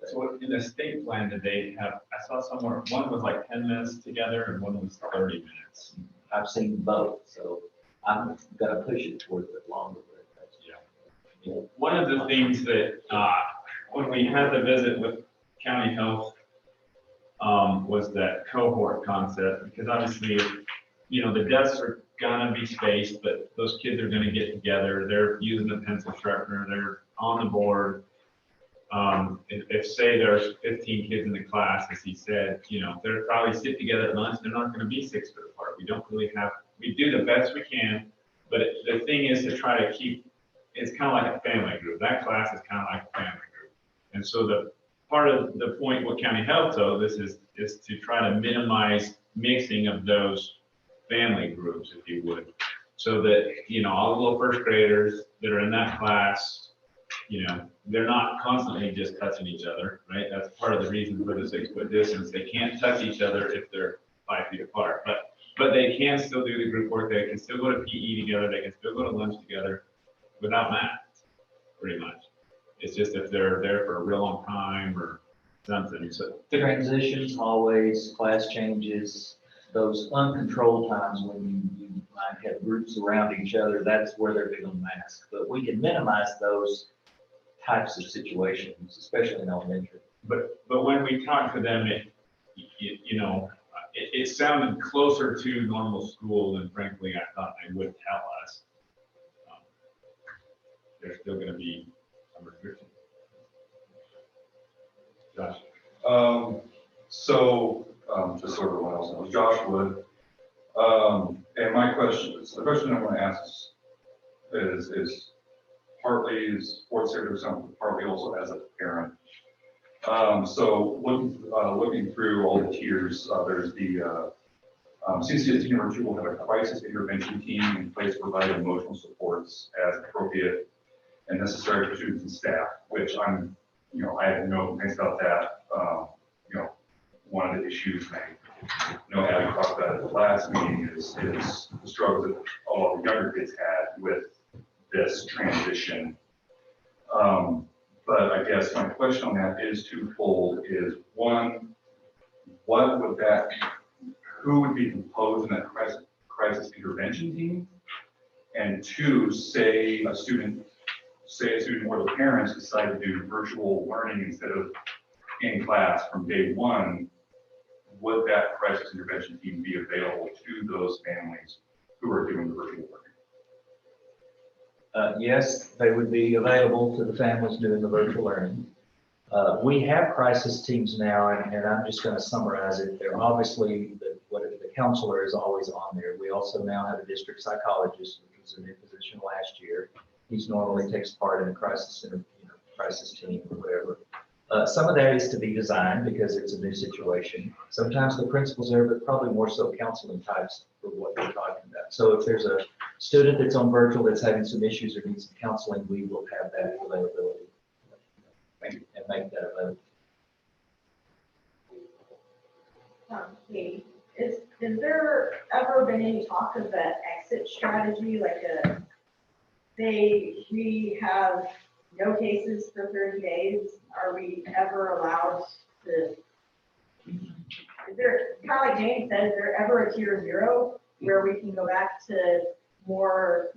So in the state plan that they have, I saw somewhere, one was like 10 minutes together and one was 30 minutes. I've seen both, so I'm gonna push it towards the longer. Yeah. One of the things that, when we had the visit with county health, was that cohort concept, because obviously, the desks are gonna be spaced, but those kids are gonna get together. They're using a pencil sharpener. They're on the board. If say there's 15 kids in the class, as he said, they're probably sit together at lunch. They're not gonna be 6 foot apart. We do the best we can, but the thing is to try to keep, it's kind of like a family group. That class is kind of like a family group. And so the part of the point what county health told us is to try to minimize mixing of those family groups, if you would. So that, all the little first graders that are in that class, they're not constantly just touching each other, right? That's part of the reason for the 6 foot distance. They can't touch each other if they're 5 feet apart, but they can still do the group work. They can still go to PE together. They can still go to lunch together without masks, pretty much. It's just if they're there for a real long time or something. So Transitions, hallways, class changes, those uncontrolled times when you might have groups around each other, that's where they're doing masks. But we can minimize those types of situations, especially in elementary. But when we talk to them, it sounded closer to normal school than frankly I thought they would tell us. There's still going to be some restrictions. Josh. Just so everyone else knows, Josh Wood. And my question, the question I want to ask is partly is sports secretary, something partly also as a parent. Looking through all the tiers, there's the CCSD number 2 will have a crisis intervention team in place to provide emotional supports as appropriate and necessary for students and staff, which I have no complaints about that. One of the issues, Abby talked about at the last meeting, is the struggles that all the younger kids had with this transition. But I guess my question on that is twofold: is one, who would be composed in that crisis intervention team? And two, say a student or the parents decide to do virtual learning instead of in class from day one, would that crisis intervention team be available to those families who are doing the virtual learning? Yes, they would be available to the families doing the virtual learning. We have crisis teams now, and I'm just going to summarize it. They're obviously, the counselor is always on there. We also now have a district psychologist, which was a new position last year. He's normally takes part in a crisis team or whatever. Some of that is to be designed because it's a new situation. Sometimes the principal's there, but probably more so counseling types for what we're talking about. So if there's a student that's on virtual that's having some issues or needs some counseling, we will have that availability. Thank you. And make that available. Katie, is there ever been any talk of that exit strategy, like we have no cases for 30 days? Are we ever allowed to, is there, kind of like James said, is there ever a tier 0 where we can go back to more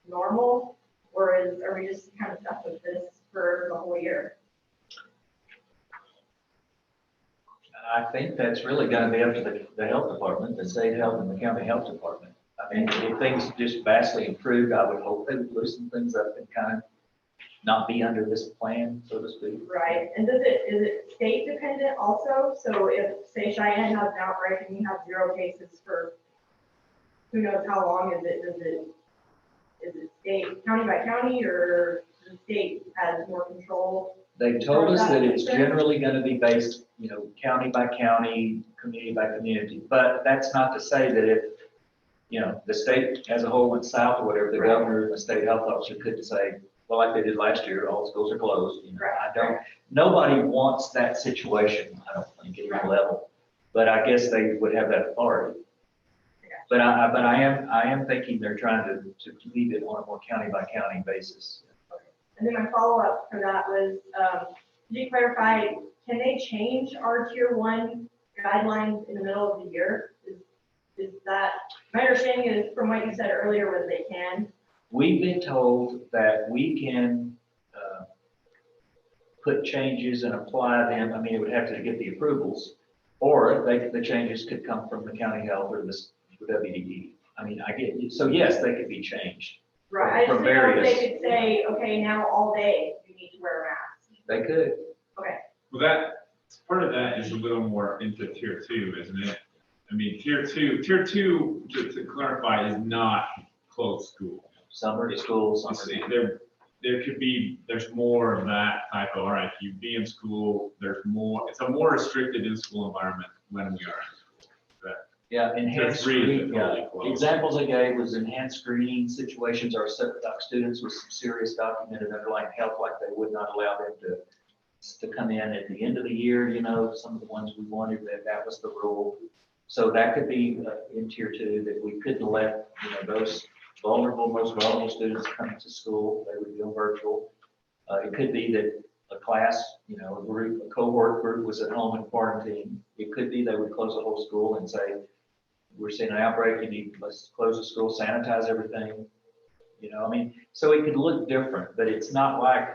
normal? Or are we just kind of stuck with this for the whole year? I think that's really going to be up to the health department, the state health and the county health department. I mean, if things just vastly improved, I would hope they would loosen things up and kind of not be under this plan, so to speak. Right, and is it state dependent also? So if, say, Cheyenne has an outbreak and you have 0 cases for who knows how long, is it state, county by county, or the state has more control? They told us that it's generally going to be based, county by county, community by community. But that's not to say that if, the state as a whole went south or whatever, the governor and the state health officer could say, well, like they did last year, all schools are closed. Nobody wants that situation, I don't think, at any level. But I guess they would have that authority. But I am thinking they're trying to leave it on a more county by county basis. And then my follow-up for that was, could you clarify, can they change our tier 1 guidelines in the middle of the year? Is that, my understanding is from what you said earlier was they can. We've been told that we can put changes and apply them. I mean, it would have to get the approvals, or the changes could come from the county health or the WDD. I mean, I get you. So yes, they could be changed. Right. I just didn't know if they could say, okay, now all day you need to wear a mask. They could. Okay. Well, part of that is a little more into tier 2, isn't it? I mean, tier two, to clarify, is not closed school. Summer school, there's more of that type of, all right, you be in school, it's a more restricted in-school environment when we are. Yeah, enhanced screening. Examples I gave was enhanced screening situations are students with some serious documented underlying health, like they would not allow them to come in at the end of the year. Some of the ones we wanted, that was the rule. So that could be in tier 2, that we couldn't let those most vulnerable students come to school. They would go virtual. It could be that a class, a cohort group was at home in quarantine. It could be they would close the whole school and say, we're seeing an outbreak, let's close the school, sanitize everything. So it could look different, but it's not like,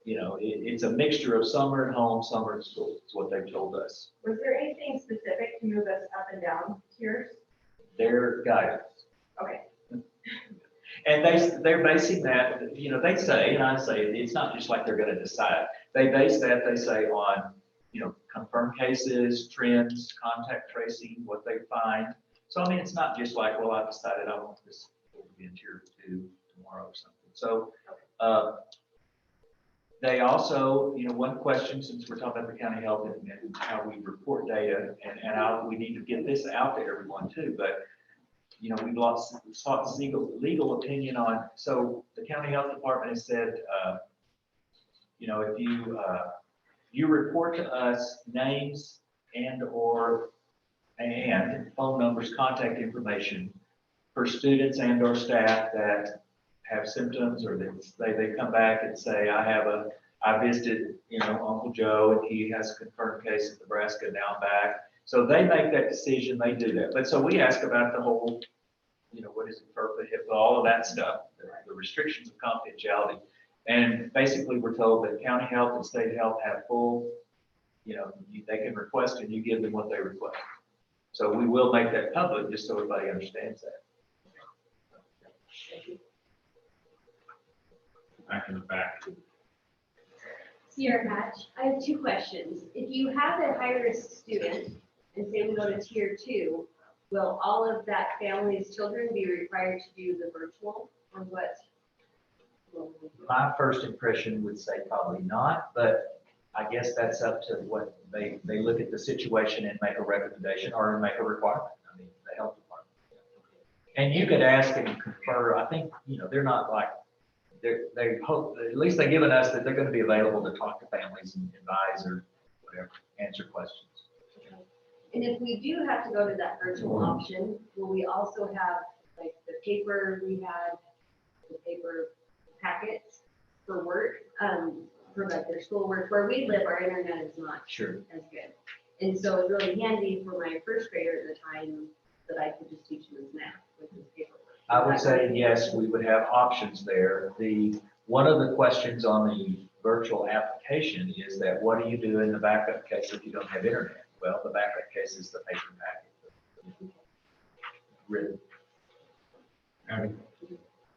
it's a mixture of summer at home, summer at school, is what they've told us. Was there anything specific to move us up and down tiers? Their guidance. Okay. And they're basing that, they say, and I say, it's not just like they're gonna decide. They base that, they say, on, confirmed cases, trends, contact tracing, what they find. So, I mean, it's not just like, well, I decided I want this to be in tier 2 tomorrow or something. So, they also, one question, since we're talking about the county health and how we report data, and we need to get this out to everyone too, but we've sought legal opinion on, so the county health department has said, if you report to us names and phone numbers, contact information for students and or staff that have symptoms, or they come back and say, I visited, Uncle Joe, and he has a confirmed case in Nebraska, now I'm back. So they make that decision, they do that. But so we ask about the whole, what is it, FERPA, HIPAA, all of that stuff, the restrictions of confidentiality. And basically we're told that county health and state health have full, they can request and you give them what they request. So we will make that public just so everybody understands that. Back in the back. Sierra Hatch, I have 2 questions. If you have a high-risk student, and say we go to tier 2, will all of that family's children be required to do the virtual, or what? My first impression would say probably not, but I guess that's up to what they look at the situation and make a recommendation or make a requirement. I mean, the health department. And you could ask and confer. I think, they're not like, they hope, at least they've given us that they're going to be available to talk to families and advise or whatever, answer questions. And if we do have to go to that virtual option, will we also have like the paper packets for work, for like their schoolwork? Where we live, our internet is not Sure. as good. And so it's really handy for my first grader at the time that I could just teach them his math with his paperwork. I would say yes, we would have options there. One of the questions on the virtual application is that what do you do in the backup case if you don't have internet? Well, the backup case is the paper packet. Written.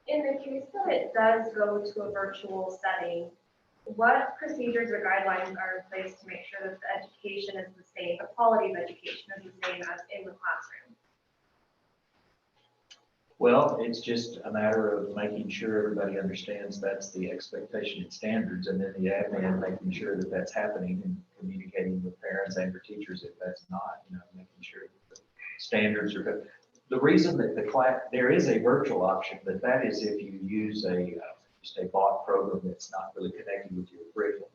In the case that it does go to a virtual setting, what procedures or guidelines are in place to make sure that the education is the same, the quality of education is the same as in the classroom? Well, it's just a matter of making sure everybody understands that's the expectation and standards, and then the admin making sure that that's happening and communicating with parents and for teachers if that's not, making sure that the standards are good. The reason that there is a virtual option, but that is if you use just a bought program that's not really connected with your curriculum.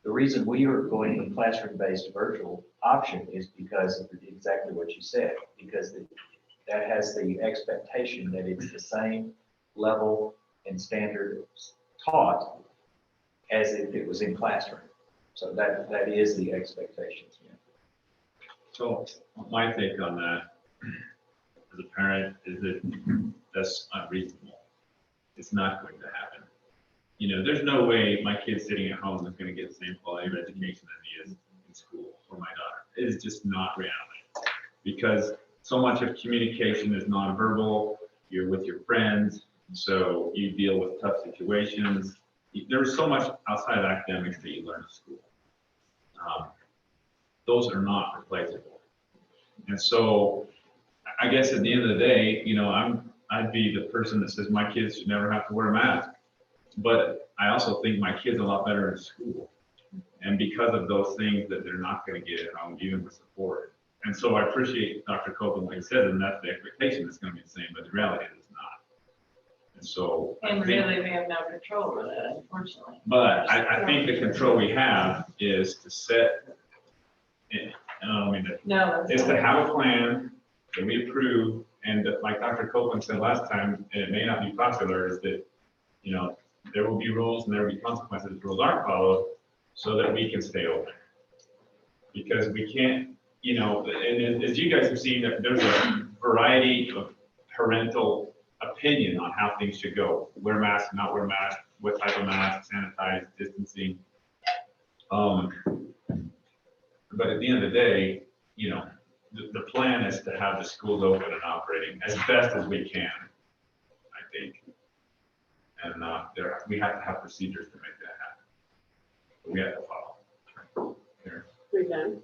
The reason we are going to a classroom-based virtual option is because of exactly what you said, because that has the expectation that it's the same level and standard taught as if it was in classroom. So that is the expectation. So my take on that as a parent is that that's unreasonable. It's not going to happen. There's no way my kid sitting at home is going to get the same quality of education as he is in school, or my daughter. It is just not reality, because so much of communication is nonverbal. You're with your friends, so you deal with tough situations. There's so much outside of academics that you learn in school. Those are not replaceable. And so I guess at the end of the day, I'd be the person that says my kids should never have to wear a mask. But I also think my kids are a lot better in school. And because of those things that they're not going to get at home, even with support. And so I appreciate Dr. Copeland, like I said, and that's the expectation that's going to be the same, but the reality is not. And so. And really, we have no control over that, unfortunately. But I think the control we have is to set, is to have a plan that we approve, and that, like Dr. Copeland said last time, and it may not be popular, is that, there will be rules and there will be consequences if rules aren't followed, so that we can stay open. Because we can't, and as you guys have seen, there's a variety of parental opinion on how things should go. Wear masks, not wear masks, what type of mask, sanitize, distancing. But at the end of the day, you know, the plan is to have the schools open and operating as best as we can, I think. And we have to have procedures to make that happen. We have to follow. Here. We're done.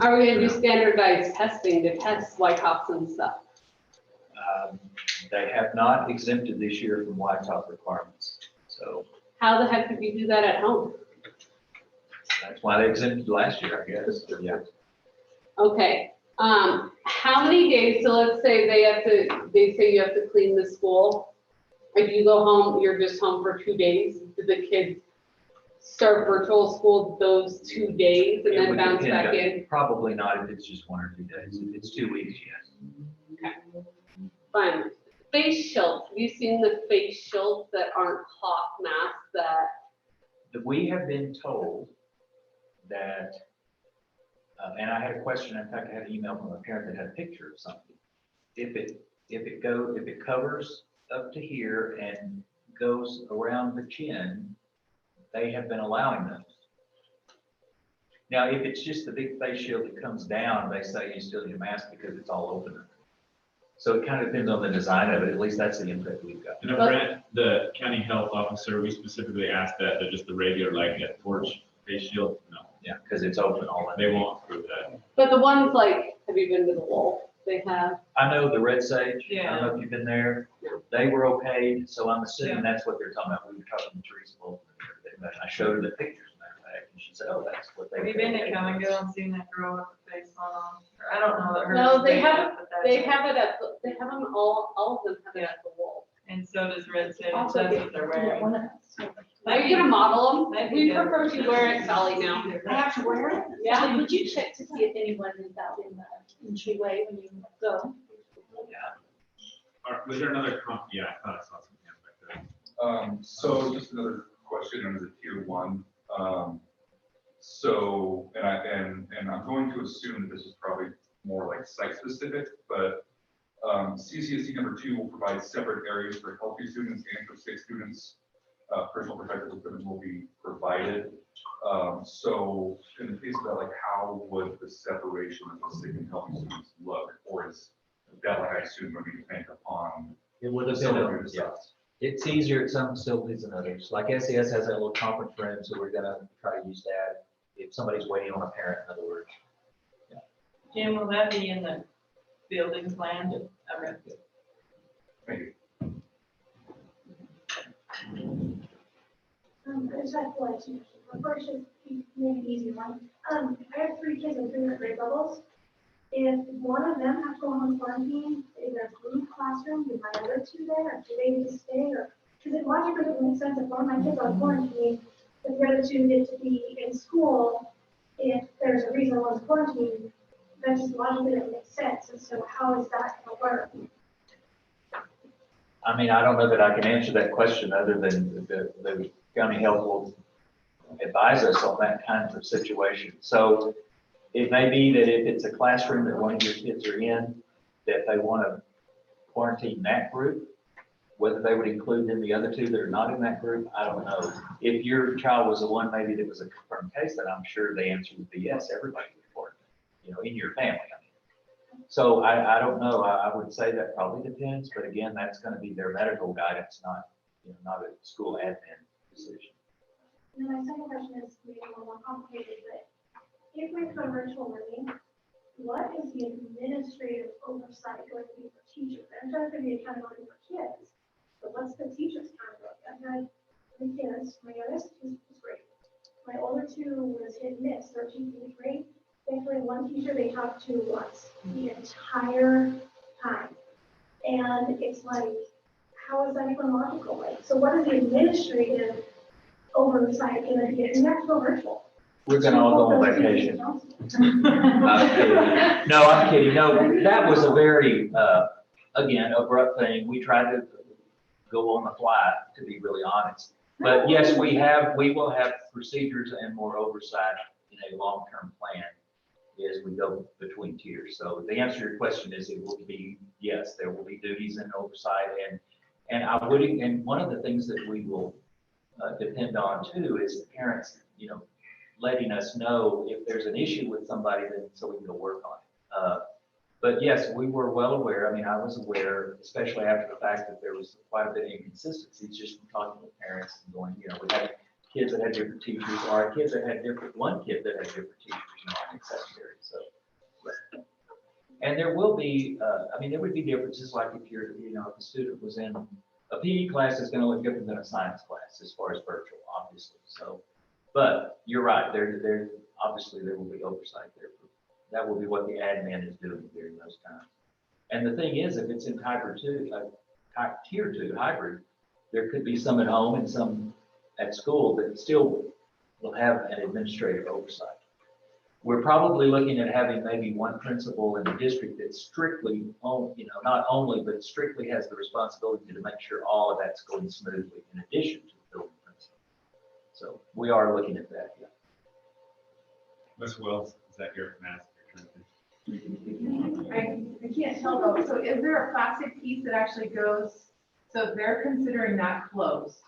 Are we gonna do standardized testing to test white tops and stuff? They have not exempted this year from white top requirements. So How the heck did you do that at home? that's why they exempted last year, I guess. Yeah. Okay, how many days, so let's say they say you have to clean the school. If you go home, you're just home for 2 days, do the kids start virtual school those 2 days and It then would bounce depend back on- in? Probably not if it's just 1 or 2 days. If it's 2 weeks, yes. Fine. Face shields, have you seen the face shields that aren't cloth masks that? We have been told that, and I had a question, in fact, I had an email from a parent that had a picture of something. If it covers up to here and goes around the chin, they have been allowing those. Now, if it's just the big face shield that comes down, they say you still need a mask because it's all open. So it kind of depends on the design of it. At least that's the input we've got. And Brent, the county health officer, we specifically asked that, they're just the regular, like that torch face shield, no, Yeah, because it's open all in. they won't approve that. But the ones like, have you been to the Wolf? They have, I know the Red Sage. I Yeah. don't know if you've been there. No. They were okay, so I'm assuming Yeah. that's what they're talking about. We were talking to Teresa Wolf, and I showed her the pictures, matter of fact, and she said, "Oh, that's what they." Have you been to Come and Go and seen that girl with the face on? Or I don't know that hers. No, is they big have- enough, but that's they it. have it at, they have them all of them have it at the Wolf. And so does Red Sage, that's Also, what they're wearing. one of us. Are you gonna model them? That'd be We good. prefer to wear it, Sally, now. I have to wear it? Yeah. Would you check to see if anyone is out in the entryway when you go? Was there another yeah, I thought I saw something back there. So just another question under the tier 1. So, and I'm going to assume that this is probably more like site specific, but CCSD number 2 will provide separate areas for healthy students and for sick students. Personal protective equipment will be provided. So in the case of that, like how would the separation of the sick and healthy students look? Or is that, like I assume, going to be dependent upon It would have the been, facility yeah. themselves? It's easier at some facilities than others. Like SES has that little conference room, so we're gonna try to use that if somebody's waiting on a parent, in other words. Jim, will that be in the building plan? Okay. Thank you. I just have like two questions. The first is maybe the easy one. I have 3 kids in 3 different grade levels. If one of them has to go home quarantine, is there a group classroom? Do my other 2 there? Or do they need to stay? Or, because it logically doesn't make sense if one of my kids are on quarantine, if the other 2 get to be in school, if there's a reason one's quarantined, that just logically doesn't make sense. And so how is that going to work? I mean, I don't know that I can answer that question other than the county health will advise us on that kind of situation. So it may be that if it's a classroom that one of your kids are in, that they want to quarantine that group, whether they would include in the other 2 that are not in that group, I don't know. If your child was the one maybe that was a confirmed case, then I'm sure the answer would be yes, everybody would quarantine, in your family. So I don't know. I would say that probably depends, but again, that's going to be their medical guidance, not a school admin decision. And then my second question is maybe a little more complicated, but if we go virtual learning, what is the administrative oversight going to be for teachers? I'm trying to be accountability for kids, but what's the teacher's accountability? I've had 3 kids. My youngest is great. My older 2 was hit and miss, 13th grade. Thankfully, one teacher they talked to once the entire time. And it's like, how is that even logical? Like, so what is the administrative oversight going to be? And you have to go virtual. We're going to all go on vacation. I'm kidding. No, I'm kidding. No, that was a very, again, abrupt thing. We tried to go on the fly, to be really honest. But yes, we will have procedures and more oversight in a long-term plan as we go between tiers. So the answer to your question is it will be, yes, there will be duties and oversight and one of the things that we will depend on too is the parents, letting us know if there's an issue with somebody, then so we can go work on it. But yes, we were well aware. I mean, I was aware, especially after the fact that there was quite a bit of inconsistencies just from talking with parents and going, we had kids that had different teachers, or kids that had one kid that had different teachers, in secondary. So, and there will be, there would be differences, like if you're, if a student was in a PE class, is going to look different than a science class as far as virtual, obviously. So, but you're right. There obviously there will be oversight there. That will be what the admin is doing during those times. And the thing is, if it's in tier 2 hybrid, there could be some at home and some at school that still will have an administrative oversight. We're probably looking at having maybe one principal in the district that strictly, not only, but strictly has the responsibility to make sure all of that's going smoothly in addition to the building principal. So we are looking at that, yeah. Ms. Wells, is that your mask? I can't tell though, so is there a plastic piece that actually goes, so they're considering that closed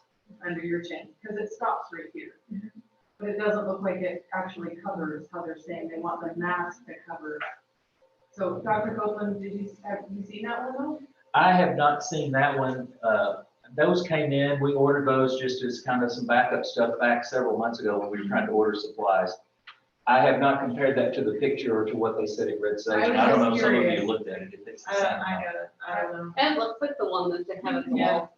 under your chin, because it stops right here. But it doesn't look like it actually covers how they're saying they want the mask to cover. So Dr. Copeland, have you seen that one though? I have not seen that one. Those came in, we ordered those just as kind of some backup stuff back several months ago when we were trying to order supplies. I have not compared that to the picture or to what they said at Red Sage. I don't know if some of you looked at it. If it's the same. I don't know. And let's put the one that they have at the wall.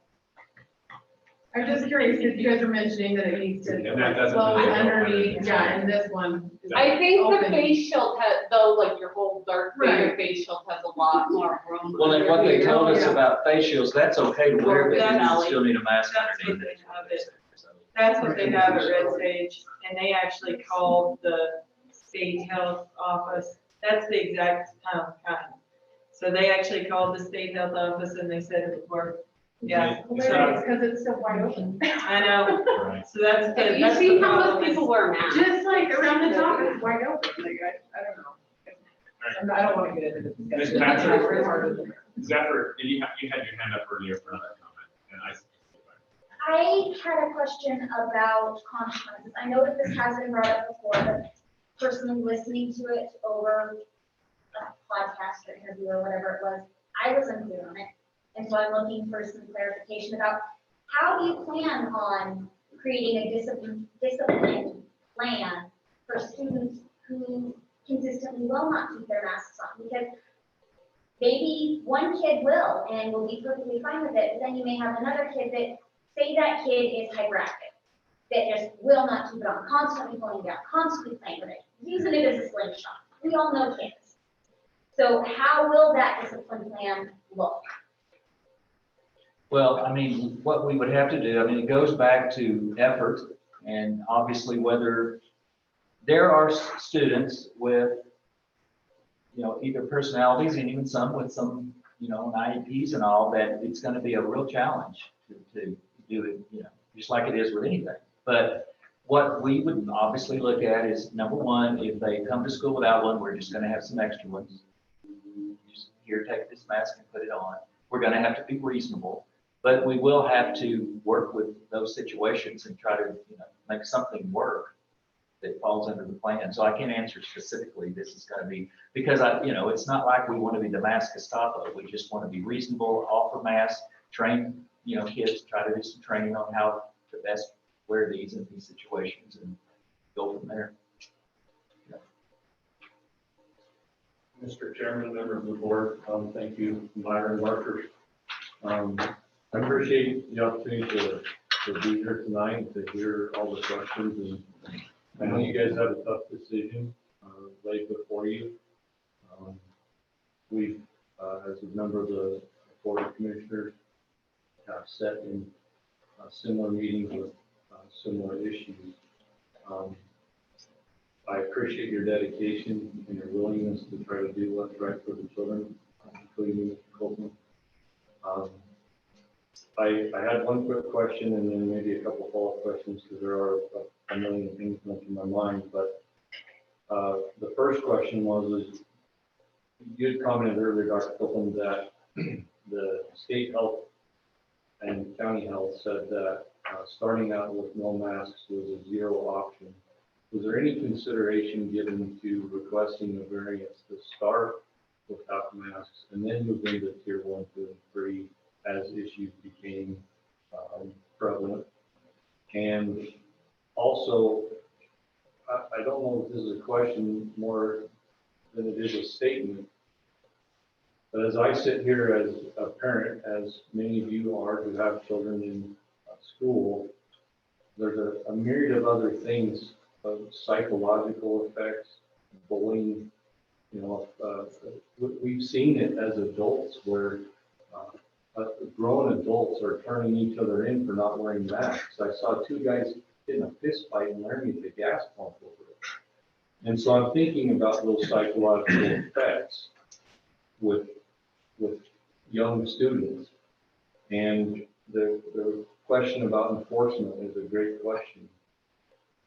I'm just curious, because you guys are mentioning that it needs to And that doesn't close really go underneath, underneath. yeah, and this one. is I think the open. face shield has, though, like your whole dark Right. face shield has a lot more room. Well, and what they told us Yeah. about face shields, that's okay to wear, but you still need a mask That's what underneath they it. have it. That's what they have at Red Sage, and they actually called the state health office. That's the exact kind. So they actually called the state health office and they said it would work. Yeah. Well, maybe it's because it's so wide open. I know. Right. So that's the. Have you that's seen the how problem most is- people wear masks? Just like around the top, it's wide open, like, I don't know. I don't want to get into this. Ms. discussion. Patrick? It's harder than- Zephyr, you had your hand up earlier for another comment, and I had a question about consequences. I know that this has been brought up before, but personally listening to it over a podcast or interview or whatever it was, I was unclear on it. And so I'm looking for some clarification about how do you plan on creating a discipline plan for students who consistently will not keep their masks on? Because maybe one kid will and will be perfectly fine with it, but then you may have another kid that, say that kid is hyperactive, that just will not keep it on, constantly pulling down, constantly playing with it, using it as a slingshot. We all know kids. So how will that discipline plan look? Well, what we would have to do, it goes back to effort, and obviously whether there are students with, either personalities and even some with some, IEPs and all, that it's going to be a real challenge to do it, just like it is with anything. But what we would obviously look at is, number one, if they come to school without one, we're just going to have some extra ones. Just here, take this mask and put it on. We're going to have to be reasonable. But we will have to work with those situations and try to, make something work that falls under the plan. So I can't answer specifically, this is going to be, because it's not like we want to be the mask Gestapo. We just want to be reasonable, offer masks, train, kids, try to do some training on how to best wear these in these situations and go from there. Mr. Chairman, members of the board, thank you, Myron Markers. I appreciate the opportunity to be here tonight, to hear all the questions, and I know you guys have a tough decision laid before you. We've, as a member of the Board of Commissioners, have sat in similar meetings with similar issues. I appreciate your dedication and your willingness to try to do what's right for the children, including you, Mr. Copeland. I had one quick question and then maybe a couple follow-up questions, because there are a million things going through my mind. But the first question was, you had commented earlier, Dr. Copeland, that the state health and county health said that starting out with no masks was a zero option. Was there any consideration given to requesting a variance to start without masks and then move into tier 1, 2, and 3 as issues became prevalent? And also, I don't know if this is a question more than it is a statement, but as I sit here as a parent, as many of you are who have children in school, there's a myriad of other things, psychological effects, bullying. You know, we've seen it as adults where grown adults are turning each other in for not wearing masks. I saw 2 guys in a fist fight and learning at the gas pump over it. And so I'm thinking about those psychological effects with young students. And the question about enforcement is a great question.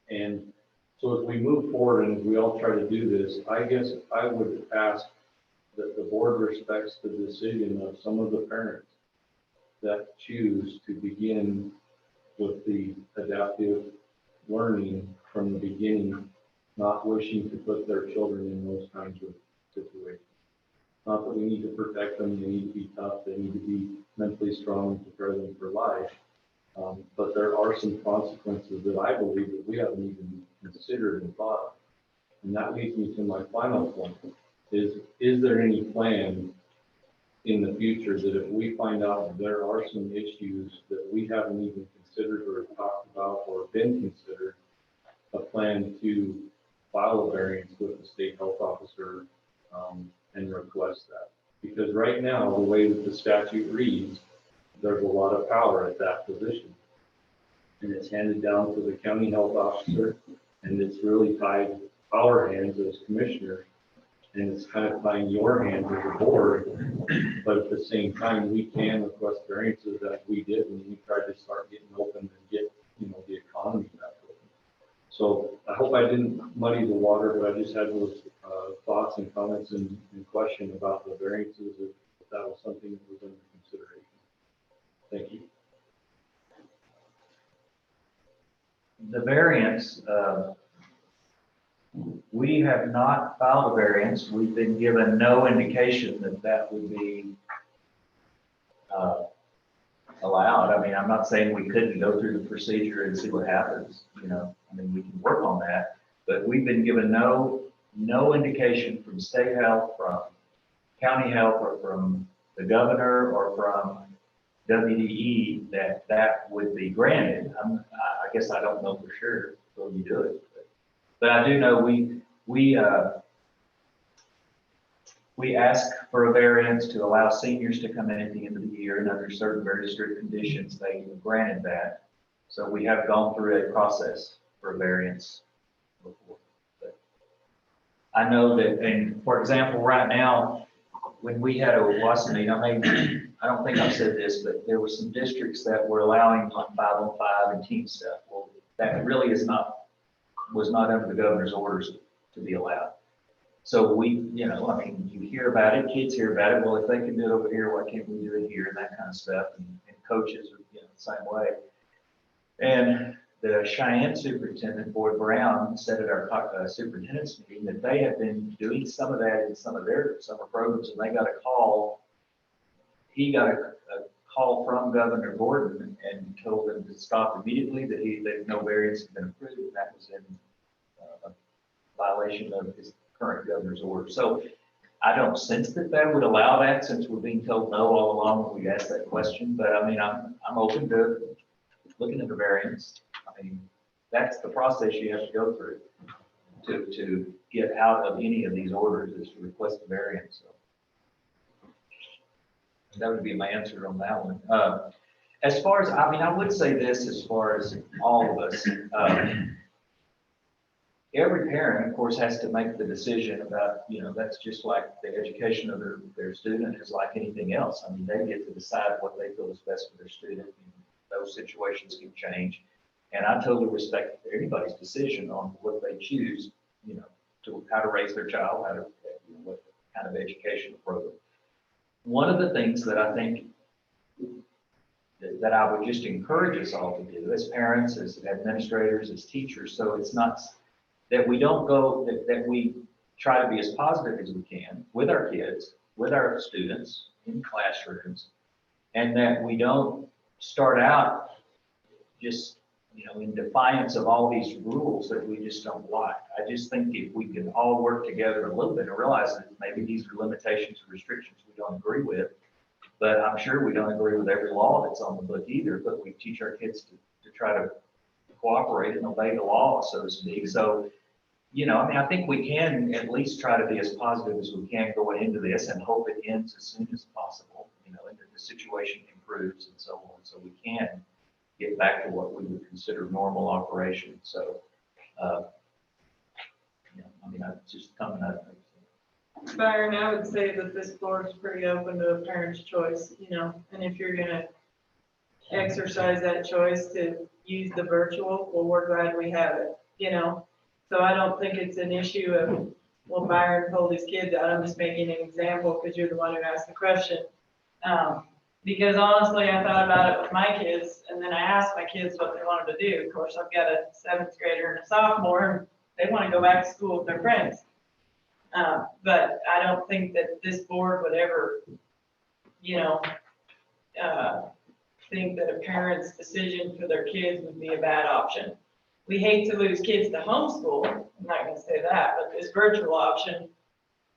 And so as we move forward and as we all try to do this, I guess I would ask that the board respects the decision of some of the parents that choose to begin with the adaptive learning from the beginning, not wishing to put their children in those kinds of situations. Not that we need to protect them, they need to be tough, they need to be mentally strong and prepare them for life. But there are some consequences that I believe that we haven't even considered and thought of. And that leads me to my final point, is there any plan in the future that if we find out that there are some issues that we haven't even considered or talked about or been considered, a plan to file a variance with the state health officer and request that? Because right now, the way that the statute reads, there's a lot of power at that position. And it's handed down to the county health officer, and it's really tied our hands as commissioners. And it's kind of tying your hands as a board, but at the same time, we can request variances as we did when we tried to start getting open and get, the economy back open. So I hope I didn't muddy the water, but I just had those thoughts and comments and question about the variances, if that was something that was under consideration. Thank you. The variance, we have not filed a variance. We've been given no indication that that would be allowed. I mean, I'm not saying we couldn't go through the procedure and see what happens, I mean, we can work on that, but we've been given no indication from state health, from county health, or from the governor, or from WDE that would be granted. I guess I don't know for sure until you do it. But I do know we ask for a variance to allow seniors to come in at the end of the year, and under certain very strict conditions, they granted that. So we have gone through a process for a variance before. But I know that, and for example, right now, when we had a WASA meeting, I don't think I've said this, but there were some districts that were allowing like 5-on-5 and team stuff. Well, that really was not under the governor's orders to be allowed. So we, you hear about it, kids hear about it. Well, if they can do it over here, why can't we do it here? And that kind of stuff. And coaches are, the same way. And the Cheyenne superintendent, Boyd Brown, said at our superintendent's meeting that they have been doing some of that in some of their summer programs, and they got a call. He got a call from Governor Gordon and told them to stop immediately, that no variance had been approved, and that was in a violation of his current governor's order. So I don't sense that would allow that, since we're being told no all along when we asked that question. But I mean, I'm open to looking at the variance. I mean, that's the process you have to go through to get out of any of these orders, is to request a variance. So that would be my answer on that one. As far as, I would say this, as far as all of us, every parent, of course, has to make the decision about, that's just like the education of their student is like anything else. I mean, they get to decide what they feel is best for their student. Those situations can change. And I totally respect anybody's decision on what they choose, to how to raise their child, what kind of educational program. One of the things that I think that I would just encourage us all to do as parents, as administrators, as teachers. So it's not that we don't go, that we try to be as positive as we can with our kids, with our students in classrooms, and that we don't start out just, in defiance of all these rules that we just don't like. I just think if we can all work together a little bit and realize that maybe these are limitations and restrictions we don't agree with, but I'm sure we don't agree with every law that's on the book either, but we teach our kids to try to cooperate and obey the law, so to speak. So, I think we can at least try to be as positive as we can going into this and hope it ends as soon as possible, and that the situation improves and so on, so we can get back to what we would consider normal operation. So, it's just coming up. Byron, I would say that this board is pretty open to a parent's choice, and if you're gonna exercise that choice to use the virtual, well, we're glad we have it, So I don't think it's an issue of, well, Byron pulled his kids out. I'm just making an example because you're the one who asked the question. Because honestly, I thought about it with my kids, and then I asked my kids what they wanted to do. Of course, I've got a 7th grader and a sophomore, and they want to go back to school with their friends. But I don't think that this board would ever, think that a parent's decision for their kids would be a bad option. We hate to lose kids to homeschool. I'm not going to say that, but this virtual option,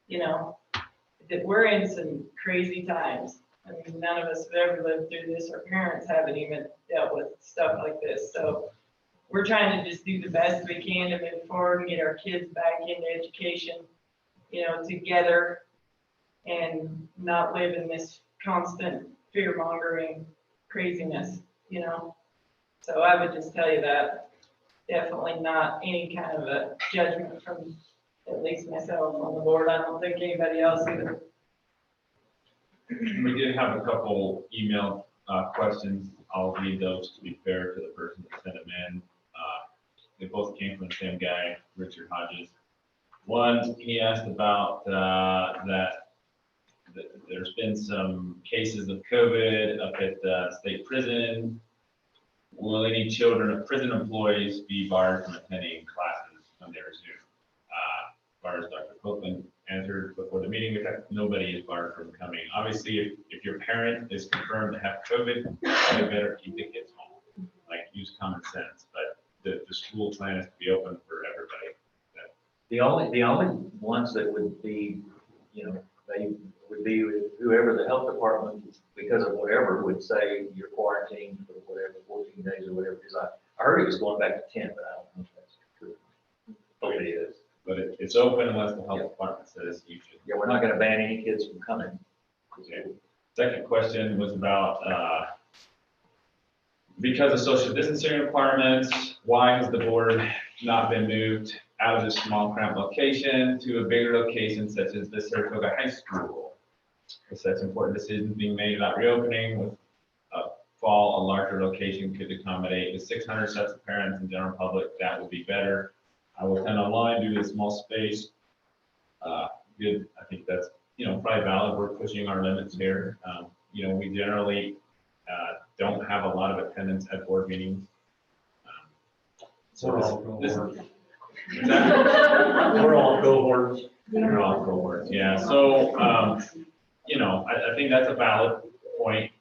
that we're in some crazy times. I mean, none of us have ever lived through this. Our parents haven't even dealt with stuff like this. So we're trying to just do the best we can to move forward and get our kids back into education, together, and not live in this constant fear-mongering craziness, So I would just tell you that. Definitely not any kind of a judgment from at least myself on the board. I don't think anybody else either. We did have a couple email questions. I'll read those to be fair to the person that sent them in. They both came from the same guy, Richard Hodges. One, he asked about that there's been some cases of COVID up at the state prison. Will any children of prison employees be barred from attending classes when they resume? As far as Dr. Copeland answered before the meeting, nobody is barred from coming. Obviously, if your parent is confirmed to have COVID, you better keep the kids home. Like, use common sense, but the school plan is to be open for everybody. The only ones that would be, they would be whoever the health department, because of whatever, would say you're quarantined for whatever, 14 days or whatever. Because I heard it was going back to 10, but I don't know if that's true. Hope it is. But it's open unless the health department says you should. Yeah, we're not going to ban any kids from coming. Okay. Second question was about, because of social distancing requirements, why has the board not been moved out of this small cramped location to a bigger location such as the Saratoga High School? With such important decisions being made about reopening with fall, a larger location could accommodate the 600 sets of parents and general public. That would be better. I will attend online due to the small space. Good. I think that's, probably valid. We're pushing our limits here. We generally don't have a lot of attendance at board meetings. We're all cohorts. We're We're all cohorts. We're all cohorts, yeah. So, I think that's a valid point.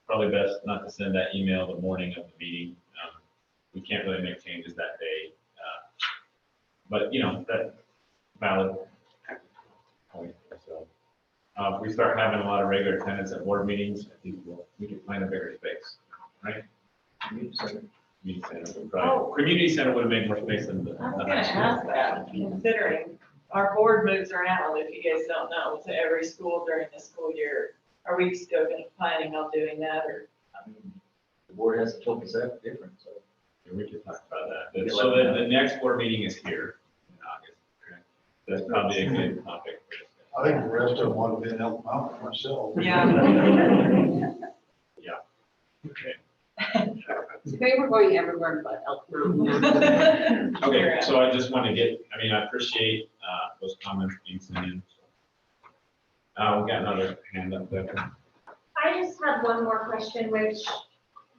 Probably best not to send that email the morning of the meeting. We can't really make changes that day. But, that's valid point. So, if we start having a lot of regular attendance at board meetings, I think we can find a bigger space, right? Community center would make more space than the. I was gonna ask that, considering our board moves around, if you guys don't know, to every school during the school year. Are we still gonna planning on doing that, or? I mean, the board hasn't told us that different, so. Yeah, we could talk about that. So the next board meeting is here in August. Correct? That's probably a good topic. I think the rest of them want to be help out for myself. Yeah. Yeah. Okay. Today we're going everywhere but Elk Mountain. Okay, so I just want to I appreciate those comments being sent in. We got another hand up there. I I just have one more question, which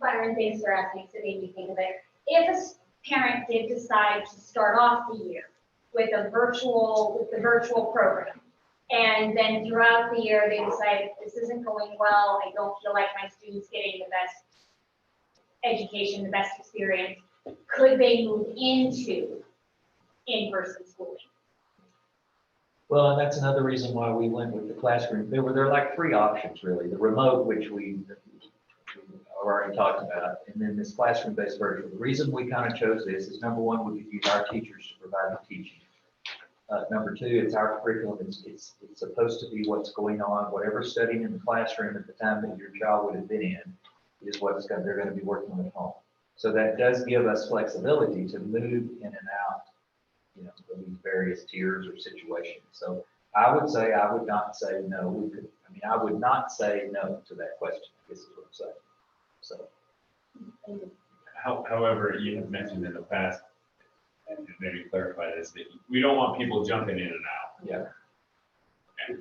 Byron, thanks for asking, so it made me think of it. If a parent did decide to start off the year with the virtual program, and then throughout the year, they decide this isn't going well, I don't feel like my student's getting the best education, the best experience, could they move into in-person schooling? Well, and that's another reason why we went with the classroom. There were like three options really: the remote, which we already talked about, and then this classroom-based virtual. The reason we kind of chose this is number one, we could use our teachers to provide the teaching. Number two, it's our curriculum. It's supposed to be what's going on, whatever's studying in the classroom at the time that your child would have been in, is they're going to be working on at home. So that does give us flexibility to move in and out, these various tiers or situations. So I would not say no. I would not say no to that question, I guess is what I'm saying. So. However, you have mentioned in the past, and maybe clarify this, that we don't want people jumping in and out. Yeah. And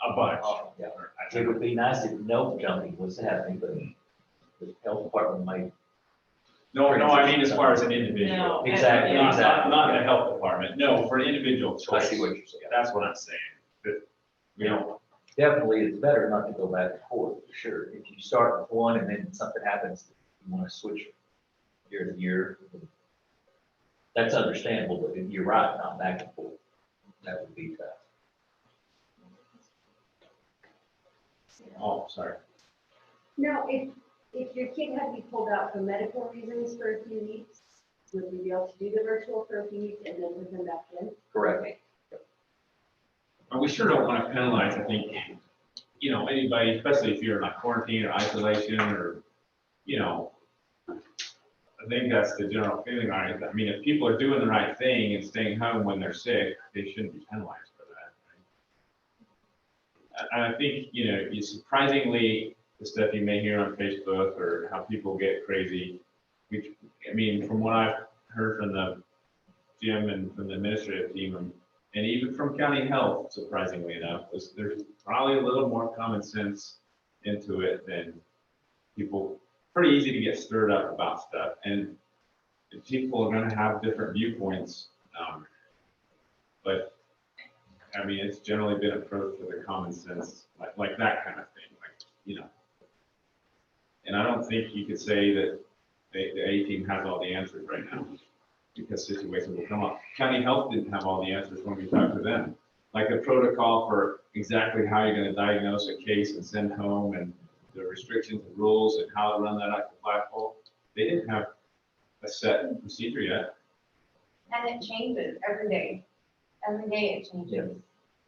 a bunch. Yeah. It would be nice if no jumping was happening, but the health department might. No, I mean as far as an individual. No. Exactly. Not the health department. No, for an individual choice. I see what you're saying. That's what I'm saying. That we don't. Definitely, it's better not to go back and forth, for sure. If you start with one and then something happens, you want to switch year to year. That's understandable, but if you're right, not back and forth. That would be tough. Oh, sorry. Now, if your kid had to be pulled out for medical reasons for a few weeks, would we be able to do the virtual for a few weeks and then put them back in? Correct. And we sure don't want to penalize, I think, anybody, especially if you're in like quarantine or isolation or, I think that's the general feeling on it. I mean, if people are doing the right thing and staying home when they're sick, they shouldn't be penalized for that. Right? And I think, surprisingly, the stuff you may hear on Facebook or how people get crazy, from what I've heard from the Jim and from the administrative team, and even from county health, surprisingly enough, there's probably a little more common sense into it than people. Pretty easy to get stirred up about stuff, and people are going to have different viewpoints. But it's generally been approached with a common sense, like that kind of thing, And I don't think you could say that the A team has all the answers right now, because situations will come up. County health didn't have all the answers when we talked to them, like the protocol for exactly how you're going to diagnose a case and send home, and the restrictions and rules and how to run that up the flagpole. They didn't have a set procedure yet. And it changes every day. Every day it changes. Yeah.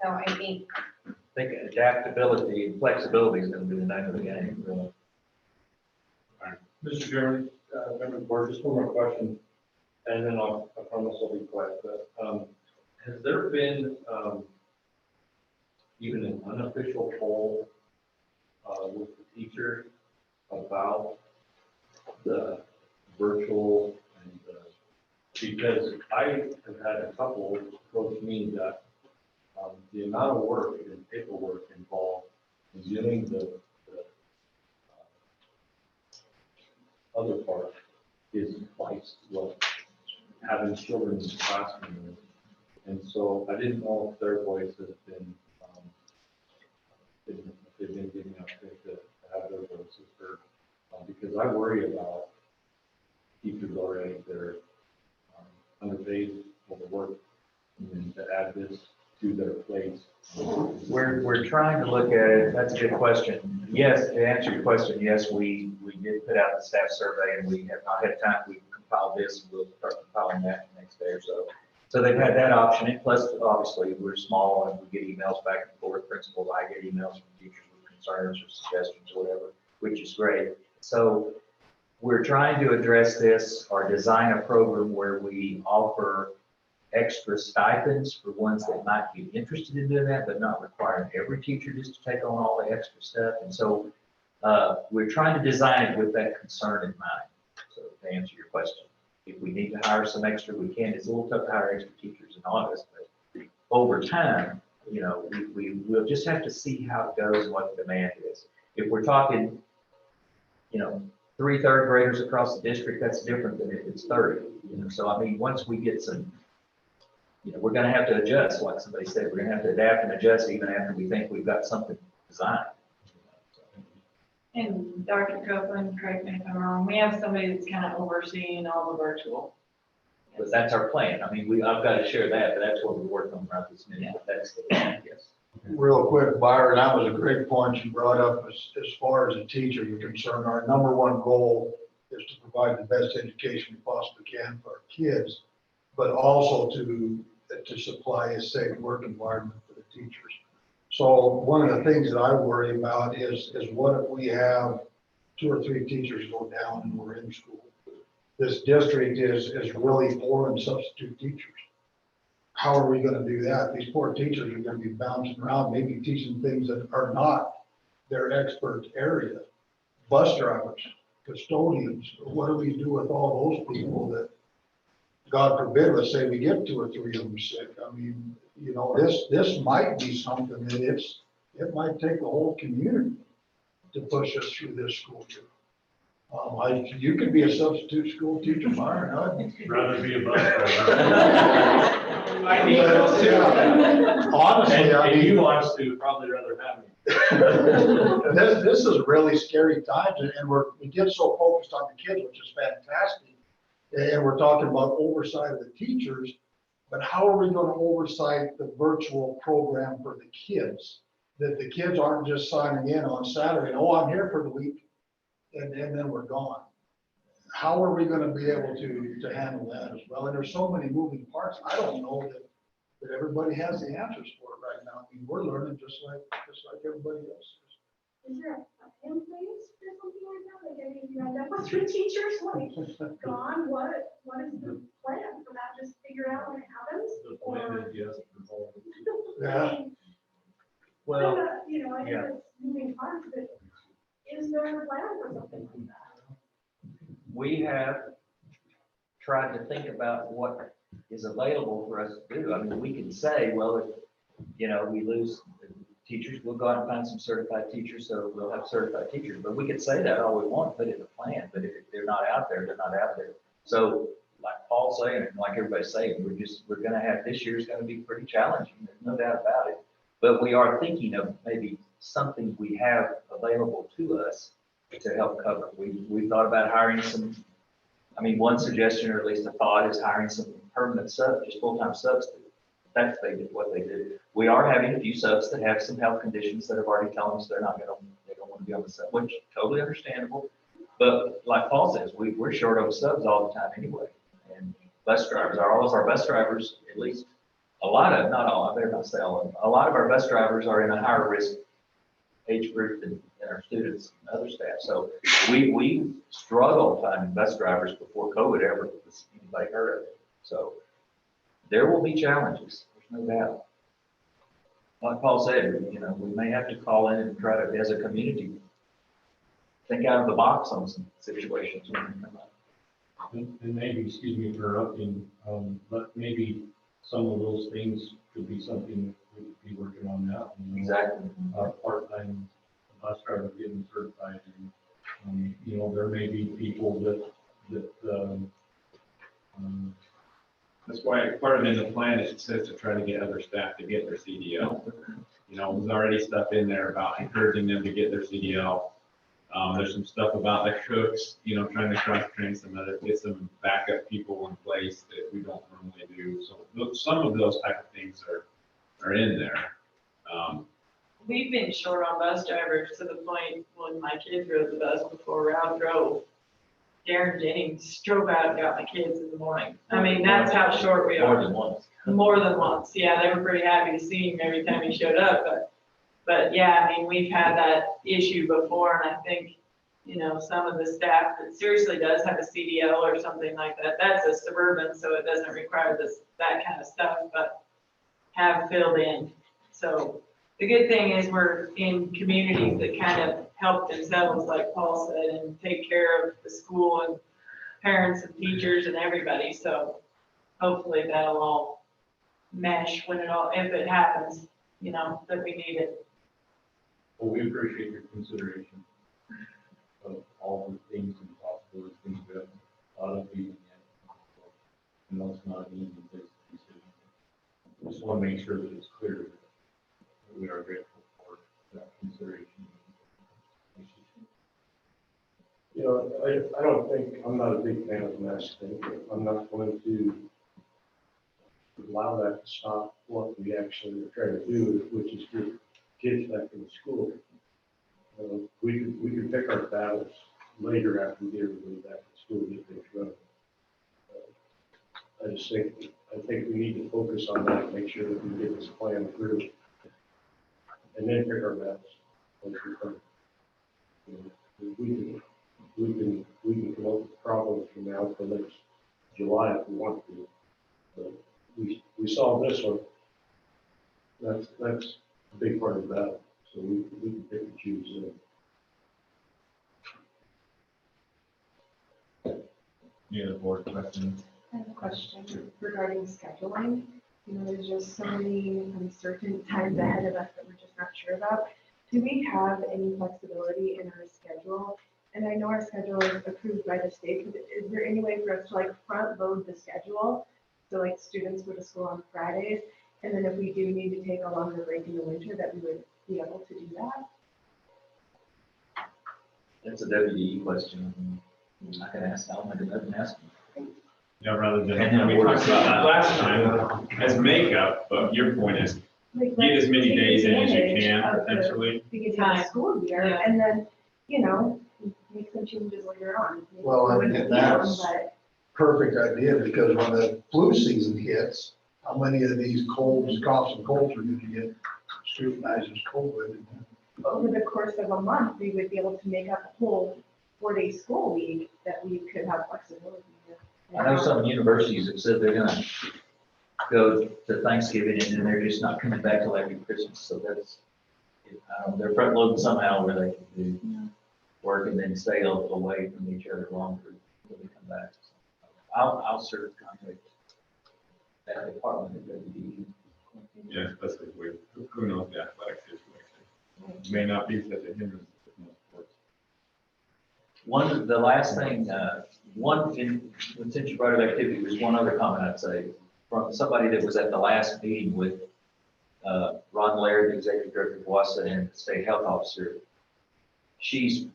So I think. I think adaptability and flexibility is going to be the name of the game. Really. Mr. Chairman, member of the board, just one more question, and then I promise I'll be quiet. But has there been even an unofficial poll with the teachers about the virtual and because I have had a couple approach me that the amount of work and paperwork involved in doing the other part is twice what having children in the classroom is. And so I didn't know if their voice has been, if they've been giving up to have their voices heard. Because I worry about teachers already that are underpaid, overworked, and then to add this to their plates. We're trying to look at it. That's a good question. Yes, to answer your question, yes, we did put out the staff survey, and we have not had time. We compiled this, and we'll start compiling that the next day or so. So they've had that option, and plus, obviously, we're small, and we get emails back and forth. Principals, I get emails from teachers with concerns or suggestions or whatever, which is great. So we're trying to address this or design a program where we offer extra stipends for ones that might be interested in doing that, but not requiring every teacher just to take on all the extra stuff. And so we're trying to design it with that concern in mind. So to answer your question, if we need to hire some extra, we can. It's a little tough to hire extra teachers in August, but over time, you know, we'll just have to see how it goes and what the demand is. If we're talking, you know, 3 third graders across the district, that's different than if it's 30. You know, so I mean, once we get some, you know, we're going to have to adjust, like somebody said, we're going to have to adapt and adjust even after we think we've got something designed. And Dr. Copeland, correct me if I'm wrong, we have somebody that's kind of overseeing all the virtual. But that's our plan. I mean, I've got to share that, but that's what we're working on right this minute. That's the plan, yes. Real quick, Byron, that was a great point you brought up as far as the teachers are concerned. Our number one goal is to provide the best education we possibly can for our kids, but also to supply a safe work environment for the teachers. So one of the things that I worry about is what if we have 2 or 3 teachers go down and we're in school? This district is really poor in substitute teachers. How are we going to do that? These poor teachers are going to be bouncing around, maybe teaching things that are not their expert area. Bus drivers, custodians, what do we do with all those people that, God forbid, let's say we get 2 or 3 of them sick? I mean, you know, this might be something that it might take the whole community to push us through this school year. You could be a substitute school teacher, Myron. I'd Rather be a bus driver. I need those too. Yeah. Honestly, I And mean, you wants to probably rather have me. this is really scary times, and we get so focused on the kids, which is fantastic. And we're talking about oversight of the teachers, but how are we going to oversight the virtual program for the kids? That the kids aren't just signing in on Saturday, oh, I'm here for the week, and then we're gone. How are we going to be able to handle that as well? And there's so many moving parts. I don't know that everybody has the answers for it right now. I mean, we're learning just like everybody else is. Is there a plan place or something like that? Like, I mean, you end up with 3 teachers, like, gone, what is the plan for that? Just figure out when it happens? The plan is yes. Yeah. Well, You know, I think yeah. it's moving parts, but is there a plan for something like that? We have tried to think about what is available for us to do. I mean, we can say, well, if, you know, we lose teachers, we'll go out and find some certified teachers, so we'll have certified teachers. But we could say that all we want, put it in a plan, but if they're not out there, they're not out there. So like Paul's saying, and like everybody's saying, we're gonna have, this year's gonna be pretty challenging, there's no doubt about it. But we are thinking of maybe something we have available to us to help cover. We thought about hiring some, I mean, one suggestion, or at least a thought, is hiring some permanent subs, just full-time subs. That's what they do. We are having a few subs that have some health conditions that have already told us they don't want to be on the sub, which totally understandable. But like Paul says, we're short of subs all the time anyway. And bus drivers, all of our bus drivers, at least a lot of, not all, I better not say all of them, a lot of our bus drivers are in a higher risk age group than our students and other staff. So we struggled finding bus drivers before COVID ever was anybody heard of it. So there will be challenges, there's no doubt. Like Paul said, you know, we may have to call in and try to, as a community, think out of the box on some situations. And maybe, excuse me for interrupting, but maybe some of those things could be something we could be working on now. You know, Exactly. Part-time bus driver getting certified, and you know, there may be people that That's why part of it in the plan is it says to try to get other staff to get their CDL. You know, there's already stuff in there about encouraging them to get their CDL. There's some stuff about the cooks, you know, trying to cross-train get some backup people in place that we don't normally do. So some of those type of things are in there. We've been short on bus drivers to the point when my kids rode the bus before Route drove. Darren Jennings drove out and got my kids in the morning. I mean, that's how short we are. More than once. More than once. Yeah, they were pretty happy to see him every time he showed up. But yeah, I mean, we've had that issue before, and I think, you know, some of the staff that seriously does have a CDL or something like that, that's a suburban, so it doesn't require that kind of stuff, but have filled in. So the good thing is we're in communities that kind of help themselves, like Paul said, and take care of the school and parents and teachers and everybody. So hopefully that'll all mesh if it happens. you know, that we need it. Well, we appreciate your consideration of all the things and possibilities, things we have a lot of meeting yet. And that's not an easy decision. We just want to make sure that it's clear that we are grateful for that consideration. You know, I don't think, I'm not a big fan of the mask thing. I'm not going to allow that to stop what we actually are trying to do, which is get kids back in school. We could pick our battles later after we get everybody back to school, get things running. I think we need to focus on that, make sure that we get this plan through. And then pick our battles. Once we come. We can come up with problems from now till next July if we want to. But we solve this one. That's a big part of the battle. So we can pick and choose them. Any other board questions? I have a question regarding scheduling. You know, there's just so many uncertain times ahead of us that we're just not sure about. Do we have any flexibility in our schedule? And I know our schedule is approved by the state, but is there any way for us to like front load the schedule? So like students go to school on Fridays, and then if we do need to take a longer break in the winter, that we would be able to do that? That's a WDE question. I can ask, I'll make it ask. Yeah, rather than, And then we talked about that last time as makeup, but your point is Like, get as many take days in as you advantage can of the potentially. Beginning of the school year, Yeah. and then, you know, make some changes later on. Maybe Well, we and wouldn't that's- need them, but Perfect idea, because when the flu season hits, how many of these colds, coughs and colds are going to get scrutinized as COVID? over the course of a month, we would be able to make up a whole 4-day school week that we could have flexibility with. I know some universities have said they're gonna go to Thanksgiving and then they're just not coming back till after Christmas, so that's, they're front loading somehow where they can do work and then stay away from each other longer until they come back. I'll serve contact that department at WDE. Yeah, especially with, who knows the athletic situation. May not be such a hindrance. to most sports. The last thing, since you brought up activity, was one other comment I'd say from somebody that was at the last meeting with Ron Laird, the executive director of WASA, and the state health officer. She's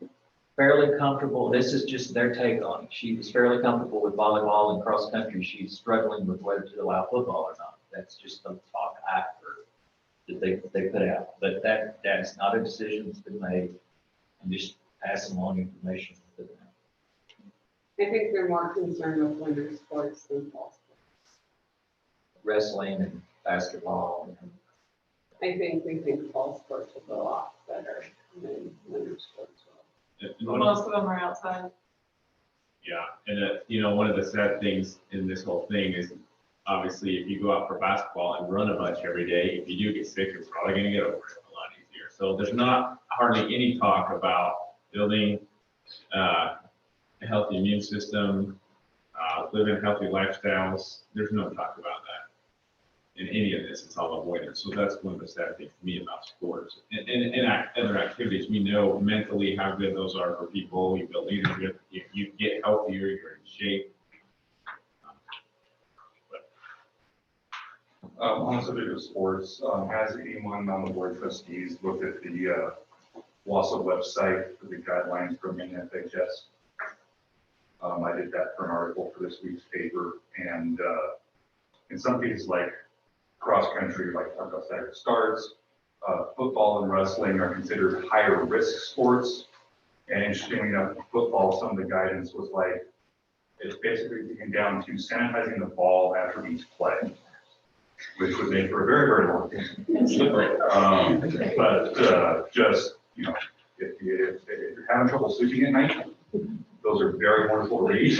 fairly comfortable. This is just their take on it. She was fairly comfortable with volleyball and cross country. She's struggling with whether to allow football or not. That's just the talk after that they put out. But that's not a decision that's been made. I'm just passing along information to them. I think they're more concerned with winter sports than fall sports. Wrestling and basketball. I think we think fall sports will go off better than winter sports will. And Most of them are outside. Yeah, and you know, one of the sad things in this whole thing is obviously if you go out for basketball and run a bunch every day, if you do get sick, you're probably gonna get over it a lot easier. So there's not hardly any talk about building a healthy immune system, living healthy lifestyles. There's no talk about that in any of this. It's all avoidance. So that's one of the sad things to me about sports and other activities. We know mentally how good those are for people. You build leadership, you get healthier, you're in shape. On the subject of sports, has anyone on the board of trustees looked at the WASA website for the guidelines from NFHS? I did that for an article for this week's paper, and in some cases like cross country, like staggered starts, football and wrestling are considered higher risk sports. And interestingly enough, football, some of the guidance was like, it's basically getting down to sanitizing the ball after each play, which would make for a very, very long game. But just, you know, if you're having trouble sleeping at night, those are very wonderful to read.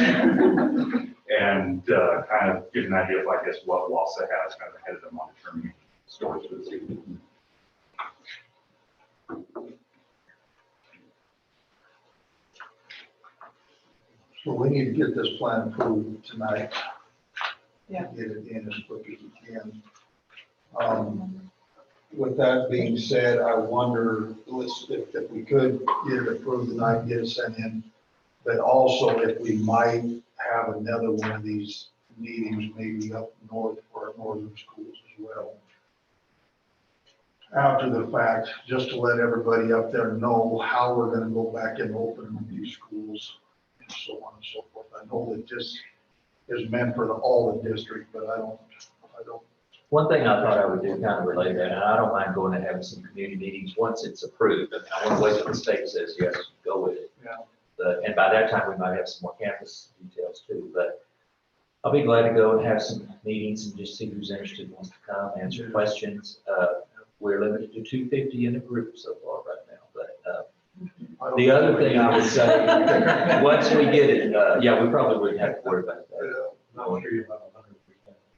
And kind of give an idea of, I guess, what WASA has kind of ahead of them on determining storage for the season. So we need to get this plan approved tonight. Yeah. Get it in as quick as we can. with that being said, I wonder, if we could get it approved tonight, get it sent in, but also if we might have another one of these meetings, maybe up north for our northern schools as well. After the fact, just to let everybody up there know how we're gonna go back and open these schools and so on and so forth. I know that this is meant for all the district, but I don't. One thing I thought I would do kind of relate that, and I don't mind going and having some community meetings once it's approved. I mean, I want to wait till the state says, yes, go with it. Yeah. And by that time, we might have some more campus details too, but I'll be glad to go and have some meetings and just see who's interested, wants to come, answer questions. We're limited to 250 in a group so far right now, but the other thing I would say, once we get it, yeah, we probably wouldn't have to worry about that. I'm sure you have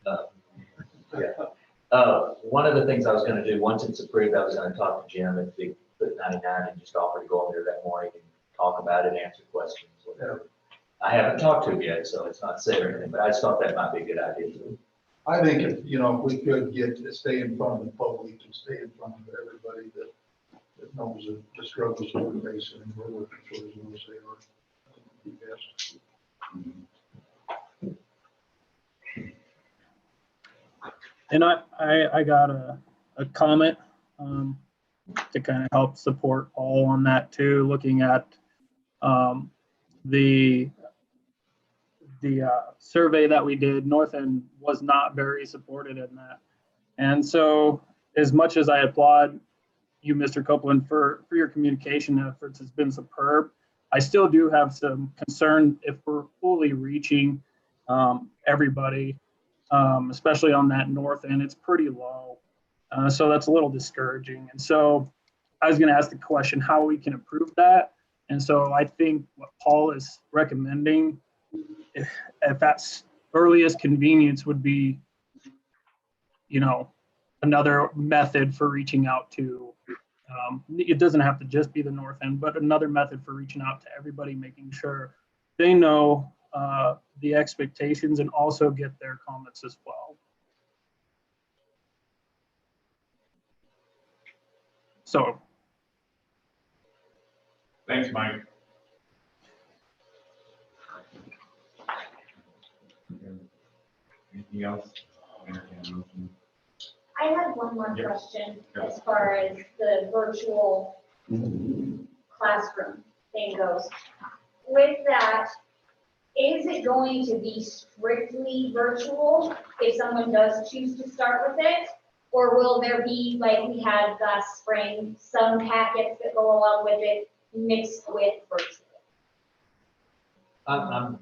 100%. Yeah. One of the things I was gonna do, once it's approved, I was gonna talk to Jim at Big Foot 99 and just offer to go over there that morning and talk about it, answer questions, whatever. I haven't talked to him yet, so it's not said or anything, but I just thought that might be a good idea too. I think if we could get to stay in front of the public and stay in front of everybody that knows the struggles that we're facing and we're working for as well as they are. I think it'd be best. And I got a comment to kind of help support Paul on that too, looking at the survey that we did. North End was not very supported in that. And so as much as I applaud you, Mr. Copeland, for your communication efforts, it's been superb. I still do have some concern if we're fully reaching everybody, especially on that north end. It's pretty low. So that's a little discouraging. And so I was going to ask the question how we can improve that. And so I think what Paul is recommending, if that's earliest convenience, would be, another method for reaching out to, it doesn't have to just be the north end, but another method for reaching out to everybody, making sure they know the expectations and also get their comments as well. So. Thanks, Mike. Anything else? I had one more question as far as the virtual classroom thing goes. With that, is it going to be strictly virtual if someone does choose to start with it? Or will there be, like we had last spring, some packets that go along with it mixed with virtual? I'm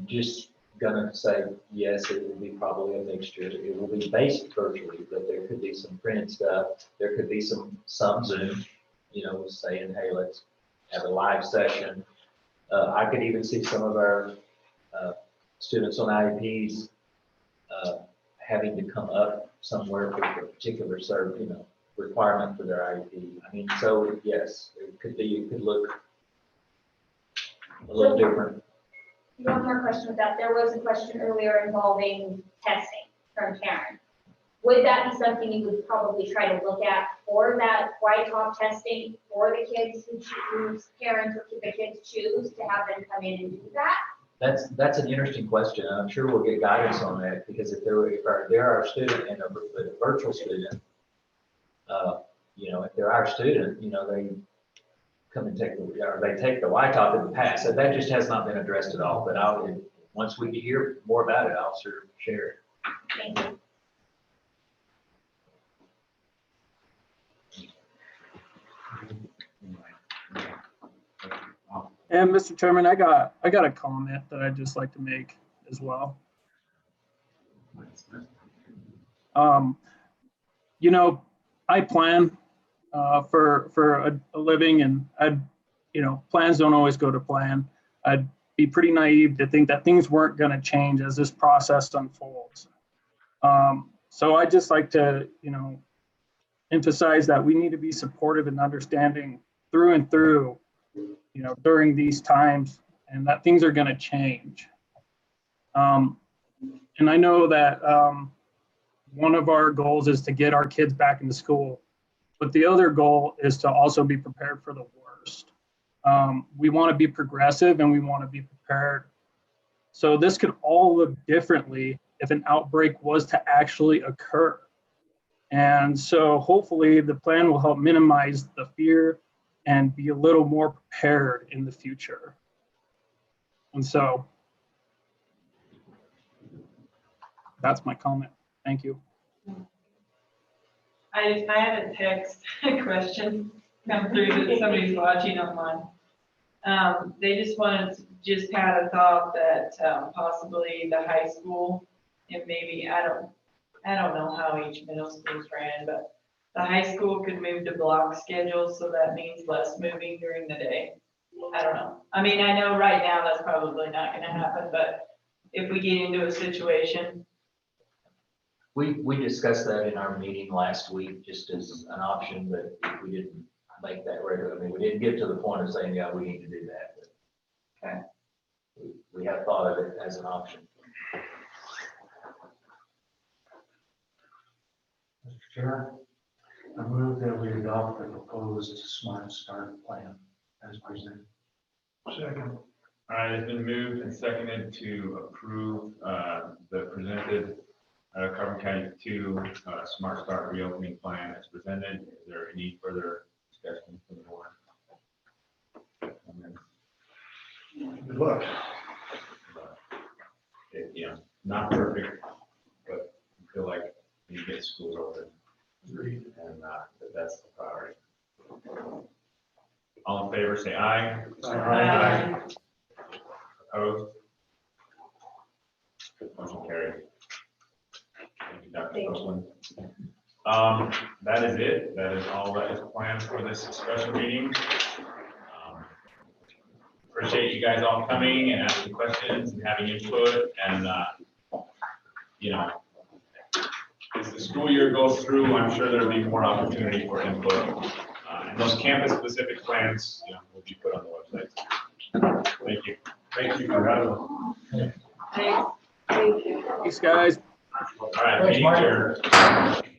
just gonna say, yes, it will be probably a mixture. It will be based virtually, but there could be some printed stuff. There could be some Zoom, saying, hey, let's have a live session. I could even see some of our students on IEPs having to come up somewhere for a particular requirement for their IEP. I mean, so yes, it could look a little different. One more question with that. There was a question earlier involving testing from Karen. Would that be something you would probably try to look at for that white-top testing for the kids who choose, parents or the kids choose to have them come in and do that? That's an interesting question. I'm sure we'll get guidance on that, because if they're our student and a virtual student, if they're our student, they come and take the white-top in the past. So that just has not been addressed at all, but once we hear more about it, I'll sure share it. Thank you. And Mr. Chairman, I got a comment that I'd just like to make as well. I plan for a living, and plans don't always go to plan. I'd be pretty naive to think that things weren't going to change as this process unfolds. So I just like to, emphasize that we need to be supportive and understanding through and through, during these times, and that things are going to change. And I know that one of our goals is to get our kids back into school But the other goal is to also be prepared for the worst. We want to be progressive and we want to be prepared. So this could all look differently if an outbreak was to actually occur. And so hopefully the plan will help minimize the fear and be a little more prepared in the future. And so that's my comment. Thank you. I had a text question come through that somebody's watching online. They just had a thought that possibly the high school, and maybe, I don't know how each middle school's ran, but the high school could move to block schedule, so that means less moving during the day. I don't know. I mean, I know right now that's probably not gonna happen, but if we get into a situation. We discussed that in our meeting last week, just as an option, but we didn't make that regular. I mean, we didn't get to the point of saying, yeah, we need to do that. But Okay. we have thought of it as an option. Mr. Chair, I move that we adopt the proposed Smart Start plan as presented. Second. All right, it's been moved and seconded to approve the presented Carbon County 2 Smart Start reopening plan as presented. Is there any further discussion from the board? Good luck. Yeah, not perfect, but I feel like we get schools open. And that's the priority. All in favor, say aye. Aye. Opposed? Motion carried. Thank you, Dr. Copeland. That is it. That is all that is planned for this special meeting. Appreciate you guys all coming and asking questions and having input. And, you know, as the school year goes through, I'm sure there'll be more opportunity for input. And those campus-specific plans, you know, will be put on the website. Thank you. Thank you for having us. Thanks. Thanks, guys. All right, Thanks, meeting Mike. adjourned.